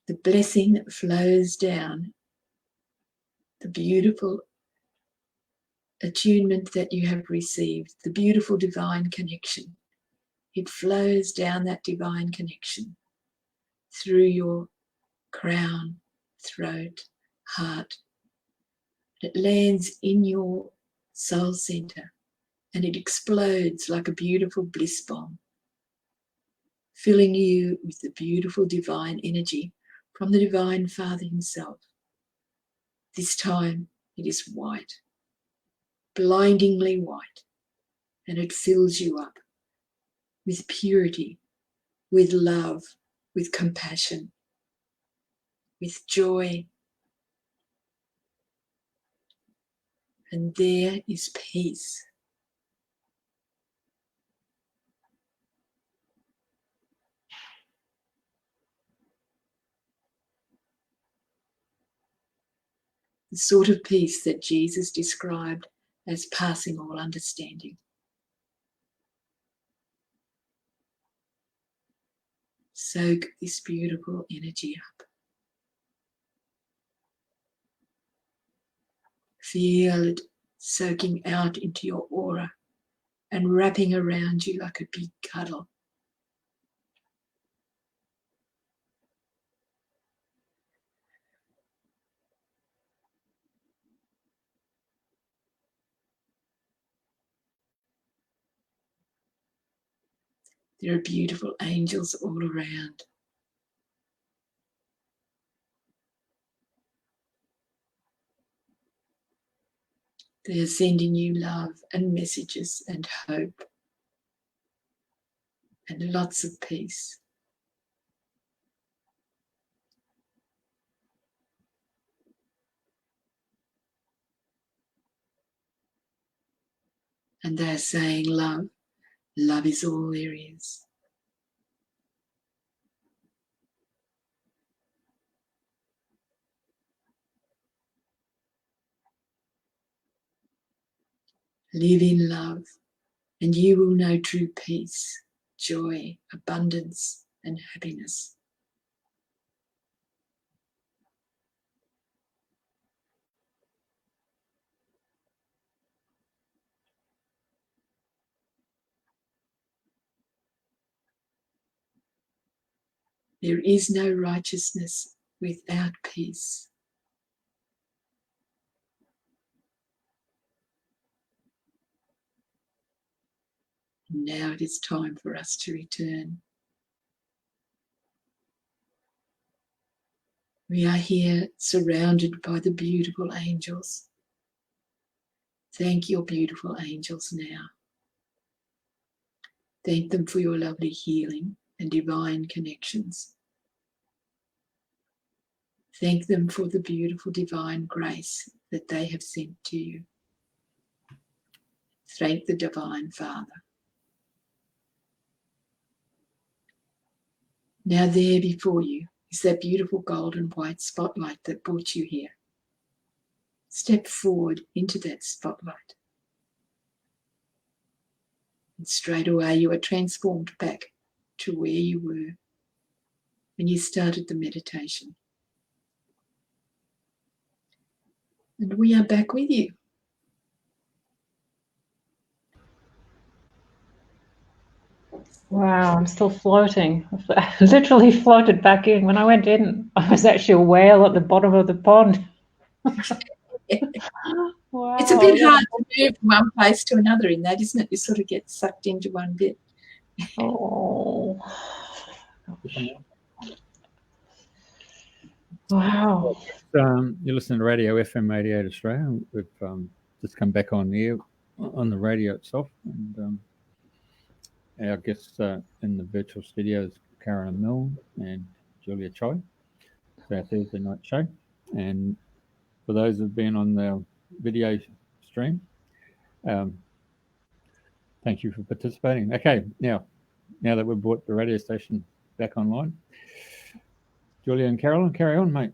S3: The blessing that flows down, the beautiful attunement that you have received, the beautiful divine connection. It flows down that divine connection through your crown, throat, heart. It lands in your soul center and it explodes like a beautiful bliss bomb, filling you with the beautiful divine energy from the Divine Father himself. This time it is white, blindingly white, and it fills you up with purity, with love, with compassion, with joy. And there is peace. The sort of peace that Jesus described as passing all understanding. Soak this beautiful energy up. Feel it soaking out into your aura and wrapping around you like a big cuddle. There are beautiful angels all around. They are sending you love and messages and hope and lots of peace. And they are saying, love, love is all there is. Live in love, and you will know true peace, joy, abundance, and happiness. There is no righteousness without peace. Now it is time for us to return. We are here surrounded by the beautiful angels. Thank your beautiful angels now. Thank them for your lovely healing and divine connections. Thank them for the beautiful divine grace that they have sent to you. Thank the Divine Father. Now there before you is that beautiful golden white spotlight that brought you here. Step forward into that spotlight. And straight away you are transformed back to where you were when you started the meditation. And we are back with you.
S2: Wow, I'm still floating. I literally floated back in. When I went in, I was actually a whale at the bottom of the pond. Wow.
S3: It's a bit hard to move from one place to another in that, isn't it? You sort of get sucked into one bit.
S2: Oh. Wow.
S1: You're listening to Radio FM 88 Australia. We've just come back on the air, on the radio itself. And our guests in the virtual studio is Carolyn Milne and Julia Choi. It's our Thursday night show. And for those who've been on the video stream, thank you for participating. Okay, now that we've brought the radio station back online, Julia and Carolyn, carry on, mate.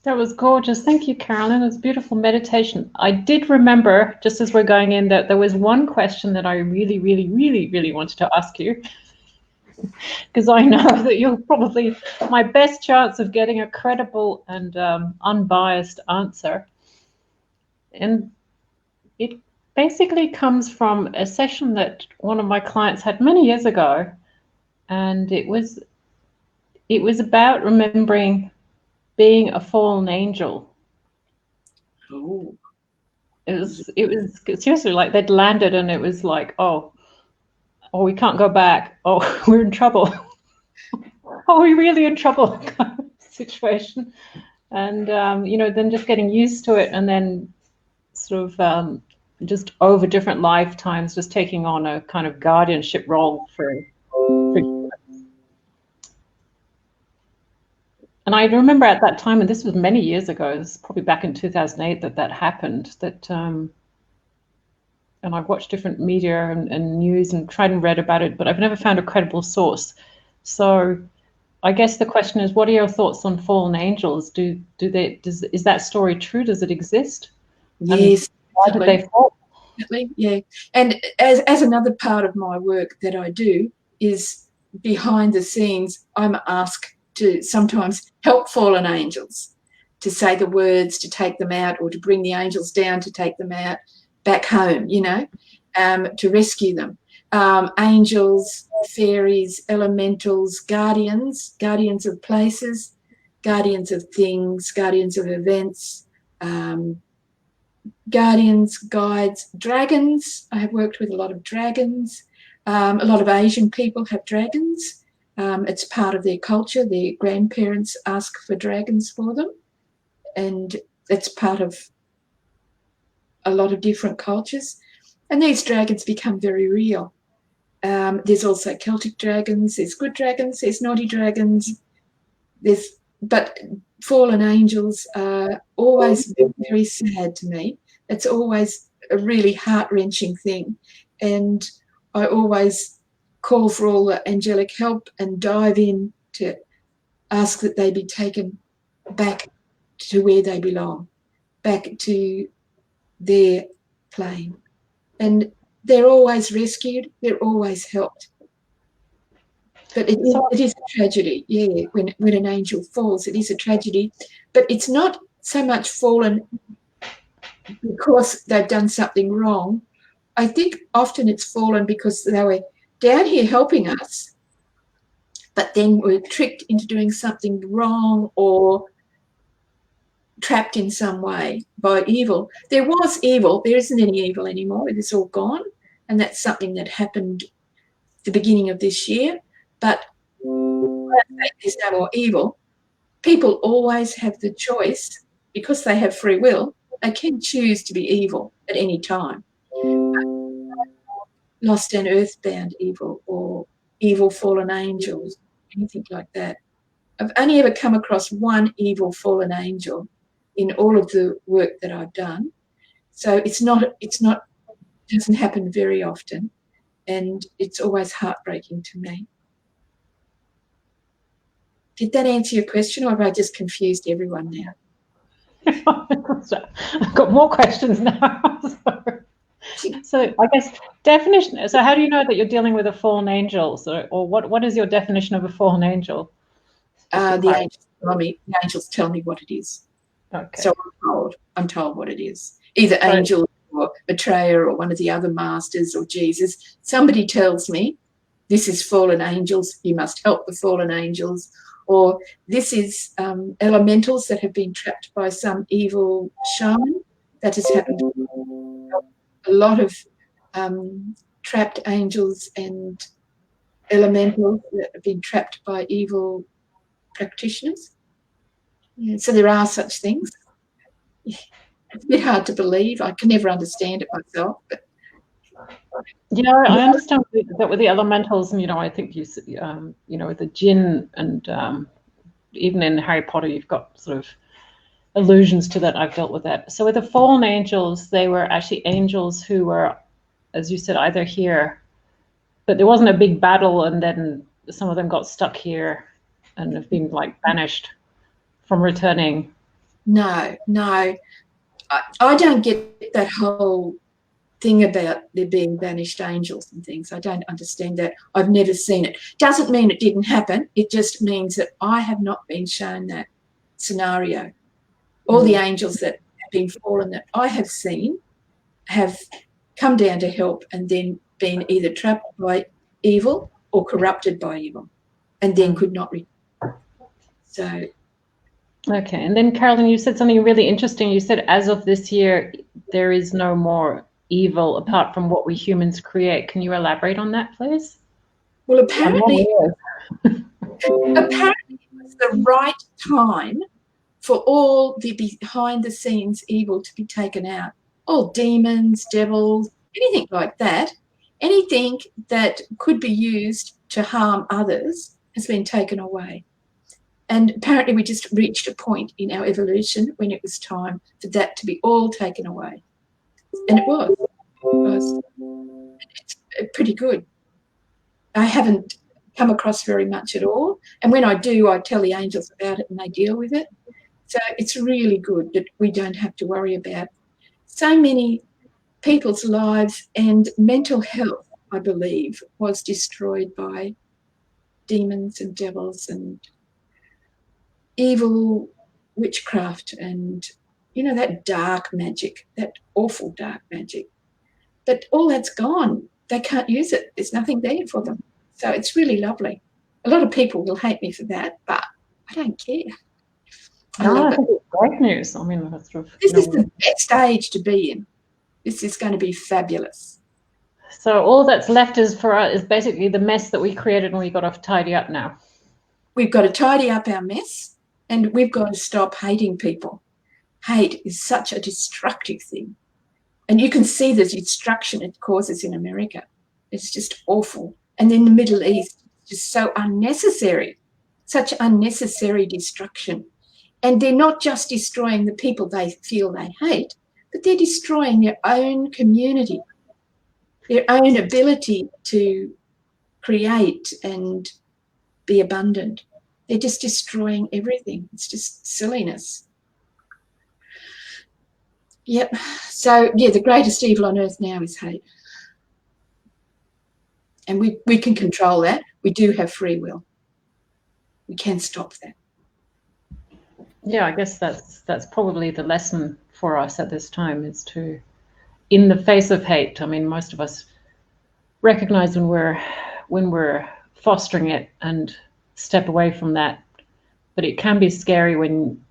S2: That was gorgeous. Thank you, Carolyn. It was a beautiful meditation. I did remember, just as we're going in, that there was one question that I really, really, really, really wanted to ask you, because I know that you're probably my best chance of getting a credible and unbiased answer. And it basically comes from a session that one of my clients had many years ago, and it was about remembering being a fallen angel.
S3: Oh.
S2: It was seriously like they'd landed and it was like, oh, we can't go back. Oh, we're in trouble. Are we really in trouble? Kind of situation. And then just getting used to it, and then sort of just over different lifetimes, just taking on a kind of guardianship role for. And I remember at that time, and this was many years ago, this is probably back in 2008 that happened, and I've watched different media and news and tried and read about it, but I've never found a credible source. So I guess the question is, what are your thoughts on fallen angels? Is that story true? Does it exist?
S3: Yes.
S2: Why did they fall?
S3: Definitely, yeah. And as another part of my work that I do is behind the scenes, I'm asked to sometimes help fallen angels, to say the words, to take them out, or to bring the angels down, to take them out back home, to rescue them. Angels, fairies, elementals, guardians of places, guardians of things, guardians of events, guardians, guides, dragons. I have worked with a lot of dragons. A lot of Asian people have dragons. It's part of their culture. Their grandparents ask for dragons for them, and it's part of a lot of different cultures. And these dragons become very real. There's also Celtic dragons. There's good dragons. There's naughty dragons. But fallen angels are always very sad to me. It's always a really heart-wrenching thing. And I always call for all the angelic help and dive in to ask that they be taken back to where they belong, back to their plane. And they're always rescued, they're always helped. But it is a tragedy, yeah, when an angel falls, it is a tragedy. But it's not so much fallen because they've done something wrong. I think often it's fallen because they were down here helping us, but then were tricked into doing something wrong or trapped in some way by evil. There was evil. There isn't any evil anymore. It is all gone. And that's something that happened the beginning of this year. But there's no more evil. People always have the choice, because they have free will, they can choose to be evil at any time. Lost and earthbound evil, or evil fallen angels, anything like that. I've only ever come across one evil fallen angel in all of the work that I've done. So it doesn't happen very often, and it's always heartbreaking to me. Did that answer your question, or have I just confused everyone now?
S2: I've got more questions now. So I guess definition. So how do you know that you're dealing with a fallen angel? Or what is your definition of a fallen angel?
S3: The angels tell me what it is.
S2: Okay.
S3: So I'm told what it is. Either angel or betrayer or one of the other masters or Jesus. Somebody tells me, this is fallen angels, you must help the fallen angels. Or this is elementals that have been trapped by some evil shaman. That has happened. A lot of trapped angels and elementals that have been trapped by evil practitioners. Yeah, so there are such things. It's a bit hard to believe. I can never understand it myself. But
S2: yeah, I understand that with the elementals, and I think with the jinn, and even in Harry Potter, you've got sort of allusions to that. I've dealt with that. So with the fallen angels, they were actually angels who were, as you said, either here, but there wasn't a big battle, and then some of them got stuck here and have been banished from returning
S3: No. I don't get that whole thing about there being vanished angels and things. I don't understand that. I've never seen it. Doesn't mean it didn't happen. It just means that I have not been shown that scenario. All the angels that have been fallen that I have seen have come down to help and then been either trapped by evil or corrupted by evil and then could not return. So...
S2: Okay, and then Carolyn, you said something really interesting. You said as of this year, there is no more evil apart from what we humans create. Can you elaborate on that, please?
S3: Well, apparently it was the right time for all the behind-the-scenes evil to be taken out. All demons, devils, anything like that, anything that could be used to harm others has been taken away. And apparently we just reached a point in our evolution when it was time for that to be all taken away. And it was. It's pretty good. I haven't come across very much at all. And when I do, I tell the angels about it and they deal with it. So it's really good that we don't have to worry about so many people's lives, and mental health, I believe, was destroyed by demons and devils and evil witchcraft and, you know, that dark magic, that awful dark magic. But all that's gone. They can't use it. There's nothing there for them. So it's really lovely. A lot of people will hate me for that, but I don't care.
S2: I think it's great news. I mean, that's sort of,
S3: this is the best age to be in. This is going to be fabulous.
S2: So all that's left is for us is basically the mess that we created, and we've got to tidy up now.
S3: We've got to tidy up our mess, and we've got to stop hating people. Hate is such a destructive thing. And you can see the destruction it causes in America. It's just awful. And in the Middle East, it's just so unnecessary, such unnecessary destruction. And they're not just destroying the people they feel they hate, but they're destroying their own community, their own ability to create and be abundant. They're just destroying everything. It's just silliness. Yep. So, yeah, the greatest evil on earth now is hate. And we can control that. We do have free will. We can stop that.
S2: Yeah, I guess that's probably the lesson for us at this time, is to, in the face of hate, I mean, most of us recognize when we're fostering it and step away from that. But it can be scary when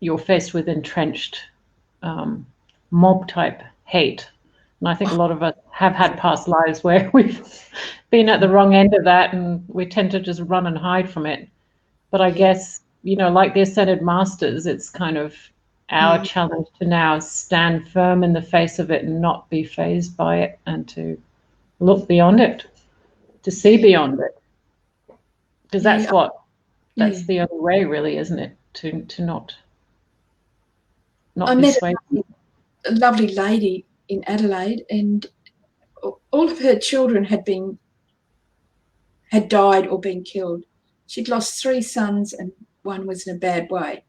S2: you're faced with entrenched mob type hate. And I think a lot of us have had past lives where we've been at the wrong end of that, and we tend to just run and hide from it. But I guess, you know, like the Ascended Masters, it's kind of our challenge to now stand firm in the face of it and not be fazed by it, and to look beyond it, to see beyond it. Because that's that's the only way, really, isn't it? To not
S3: I
S2: be
S3: met
S2: swayed.
S3: a lovely lady in Adelaide, and all of her children had died or been killed. She'd lost 3 sons and one was in a bad way.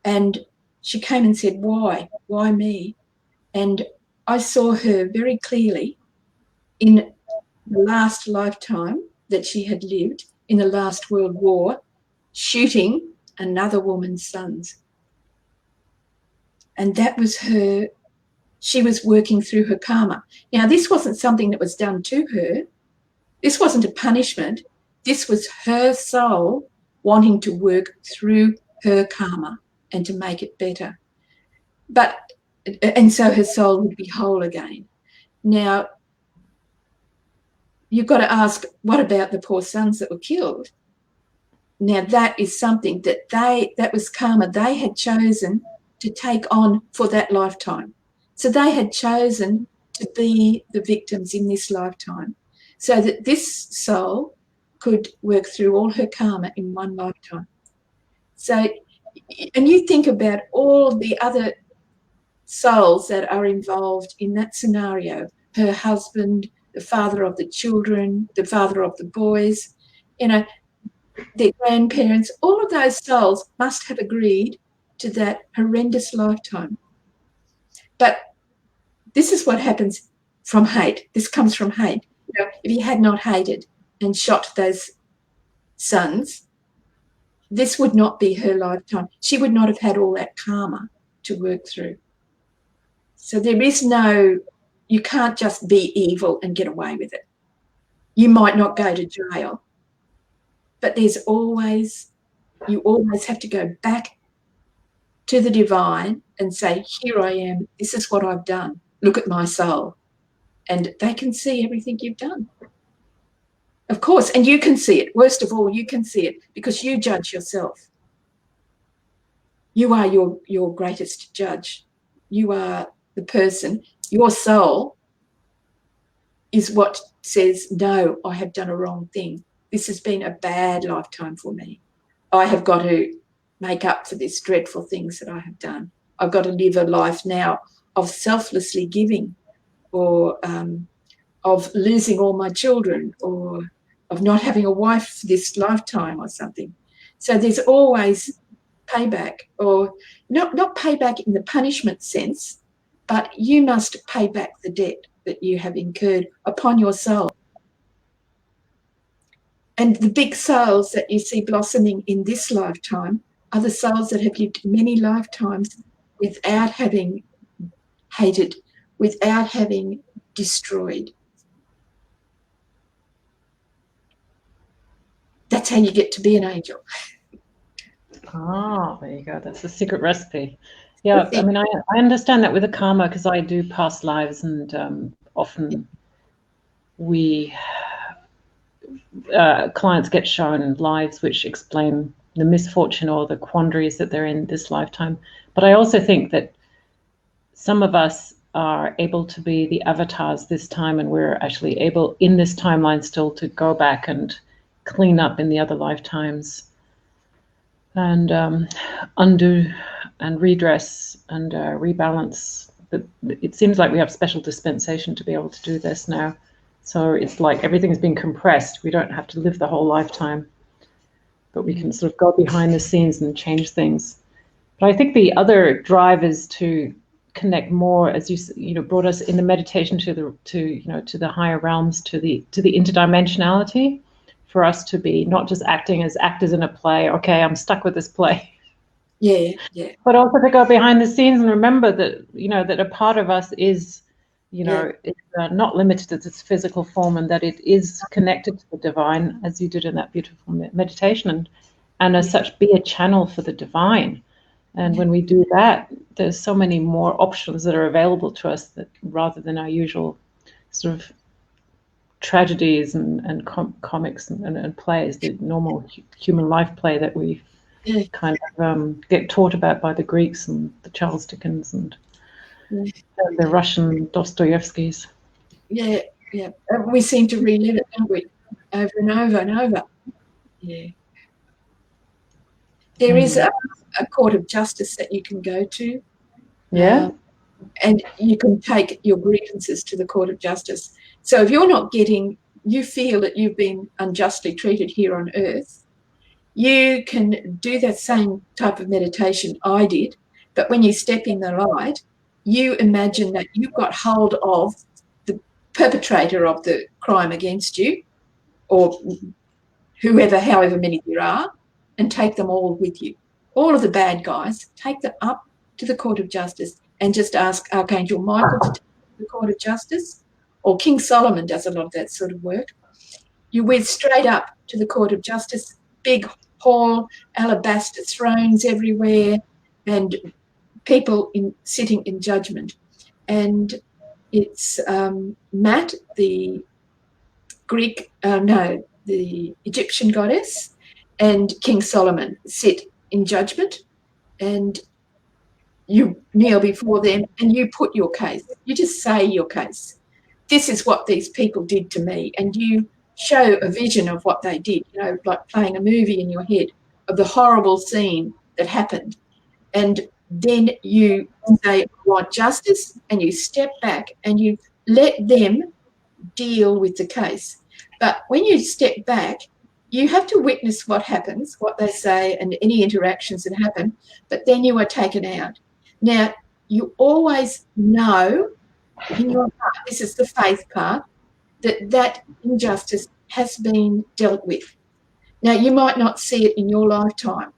S3: And she came and said, why? Why me? And I saw her very clearly in the last lifetime that she had lived, in the last World War, shooting another woman's sons. And that was her. She was working through her karma. Now, this wasn't something that was done to her. This wasn't a punishment. This was her soul wanting to work through her karma and to make it better. And so her soul would be whole again. Now, you've got to ask, what about the poor sons that were killed? Now, that is something that was karma they had chosen to take on for that lifetime. So they had chosen to be the victims in this lifetime, so that this soul could work through all her karma in one lifetime. So, and you think about all the other souls that are involved in that scenario, her husband, the father of the children, the father of the boys, you know, their grandparents, all of those souls must have agreed to that horrendous lifetime. But this is what happens from hate. This comes from hate. You know, if he had not hated and shot those sons, this would not be her lifetime. She would not have had all that karma to work through. So there is no, you can't just be evil and get away with it. You might not go to jail, but there's always, you always have to go back to the divine and say, here I am, this is what I've done. Look at my soul. And they can see everything you've done. Of course, and you can see it. Worst of all, you can see it because you judge yourself. You are your greatest judge. You are the person. Your soul is what says, no, I have done a wrong thing. This has been a bad lifetime for me. I have got to make up for these dreadful things that I have done. I've got to live a life now of selflessly giving, or of losing all my children, or of not having a wife this lifetime or something. So there's always payback, or not payback in the punishment sense, but you must pay back the debt that you have incurred upon your soul. And the big souls that you see blossoming in this lifetime are the souls that have lived many lifetimes without having hated, without having destroyed. That's how you get to be an angel.
S2: Ah, there you go. That's the secret recipe. Yeah, I mean, I understand that with the karma because I do past lives, and often we clients get shown lives which explain the misfortune or the quandaries that they're in this lifetime. But I also think that some of us are able to be the avatars this time, and we're actually able in this timeline still to go back and clean up in the other lifetimes and undo and redress and rebalance. But it seems like we have special dispensation to be able to do this now. So it's like everything's been compressed. We don't have to live the whole lifetime, but we can sort of go behind the scenes and change things. But I think the other drive is to connect more, as you brought us in the meditation to the higher realms, to the interdimensionality, for us to be not just acting as actors in a play. Okay, I'm stuck with this play.
S3: Yeah.
S2: But also to go behind the scenes and remember that that a part of us is it's not limited to its physical form, and that it is connected to the divine, as you did in that beautiful meditation, and as such be a channel for the divine. And when we do that, there's so many more options that are available to us, that rather than our usual sort of tragedies and comics and plays, the normal human life play that we kind of get taught about by the Greeks and the Charles Dickens and the Russian Dostoevskys.
S3: Yeah. We seem to relive it, don't we? Over and over and over. Yeah. There is a court of justice that you can go to.
S2: Yeah.
S3: And you can take your grievances to the court of justice. So if you're not you feel that you've been unjustly treated here on earth, you can do that same type of meditation I did, but when you step in the light, you imagine that you've got hold of the perpetrator of the crime against you, or whoever, however many there are, and take them all with you. All of the bad guys, take them up to the court of justice and just ask Archangel Michael to take them to the court of justice, or King Solomon does a lot of that sort of work. You whiz straight up to the court of justice, big hall, alabaster thrones everywhere, and people sitting in judgment. And it's Mat, the the Egyptian goddess, and King Solomon sit in judgment, and you kneel before them and you put your case. You just say your case. This is what these people did to me, and you show a vision of what they did, like playing a movie in your head of the horrible scene that happened. And then you say, I want justice, and you step back and you let them deal with the case. But when you step back, you have to witness what happens, what they say, and any interactions that happen, but then you are taken out. Now, you always know in your heart, this is the faith part, that injustice has been dealt with. Now, you might not see it in your lifetime,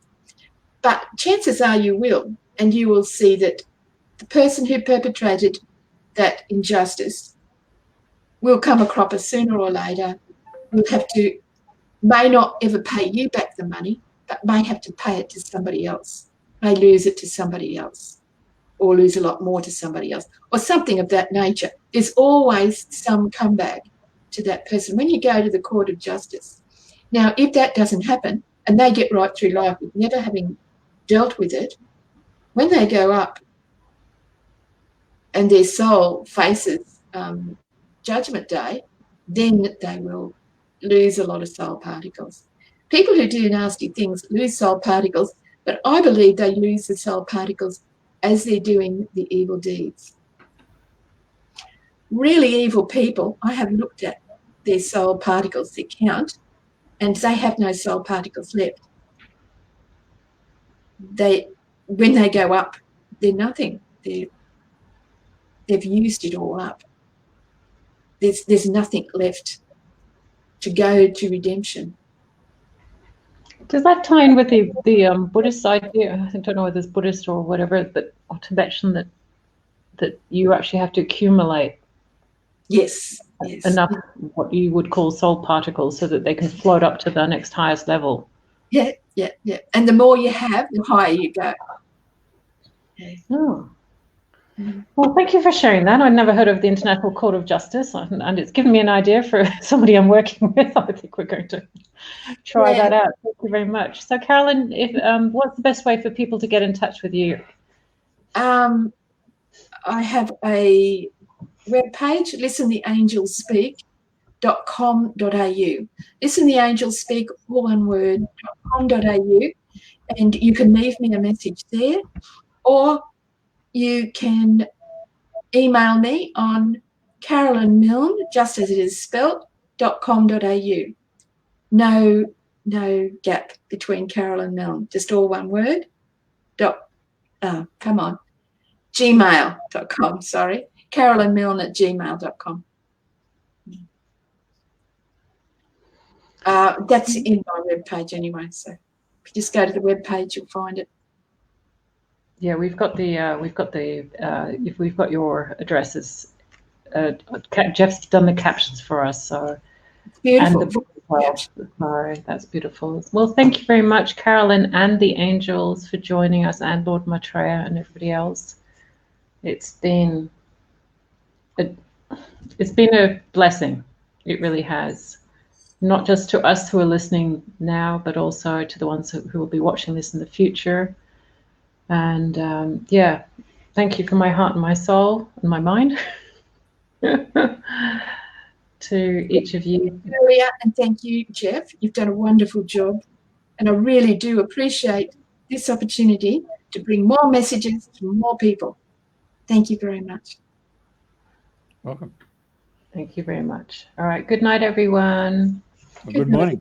S3: but chances are you will, and you will see that the person who perpetrated that injustice will come a cropper sooner or later, will have to, may not ever pay you back the money, but may have to pay it to somebody else, may lose it to somebody else, or lose a lot more to somebody else, or something of that nature. There's always some comeback to that person when you go to the court of justice. Now, if that doesn't happen, and they get right through life with never having dealt with it, when they go up and their soul faces Judgment Day, then they will lose a lot of soul particles. People who do nasty things lose soul particles, but I believe they lose the soul particles as they're doing the evil deeds. Really evil people, I have looked at their soul particles, their count, and they have no soul particles left. When they go up, they're nothing. They've used it all up. There's nothing left to go to redemption.
S2: Does that tie in with the Buddhist idea? I don't know whether it's Buddhist or whatever, but or Tibetan, that you actually have to accumulate
S3: Yes.
S2: enough what you would call soul particles so that they can float up to the next highest level.
S3: Yeah. And the more you have, the higher you go. Yeah.
S2: Oh. Well, thank you for sharing that. I'd never heard of the International Court of Justice, and it's given me an idea for somebody I'm working with. I think we're going to try that out. Thank you very much. So, Carolyn, what's the best way for people to get in touch with you?
S3: I have a webpage, listentheangelspeak.com.au. Listentheangelspeak, all one word, .com.au, and you can leave me a message there, or you can email me on Carolyn Milne, just as it is spelled, .com.au. No gap between Carolyn Milne, just all one word. Gmail.com, sorry. CarolynMilne@gmail.com. That's in my webpage anyway, so if you just go to the webpage, you'll find it.
S2: Yeah, we've got your addresses. Jeff's done the captions for us, so
S3: It's beautiful.
S2: and the book as well. Sorry, that's beautiful. Well, thank you very much, Carolyn and the angels, for joining us, and Lord Maitreya and everybody else. It's been a blessing. It really has, not just to us who are listening now, but also to the ones who will be watching this in the future. And thank you from my heart and my soul and my mind to each of you.
S3: Julia, and thank you, Jeff. You've done a wonderful job, and I really do appreciate this opportunity to bring more messages to more people. Thank you very much.
S1: Welcome.
S2: Thank you very much. All right. Good night, everyone.
S1: Well, good morning.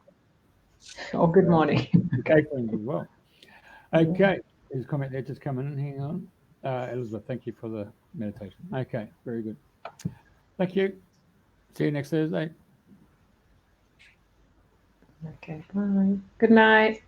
S2: Or good morning.
S1: Okay, as well. Okay, there's a comment there just coming in. Hang on. Elizabeth, thank you for the meditation. Okay, very good. Thank you. See you next Thursday.
S2: Okay, bye. Good night.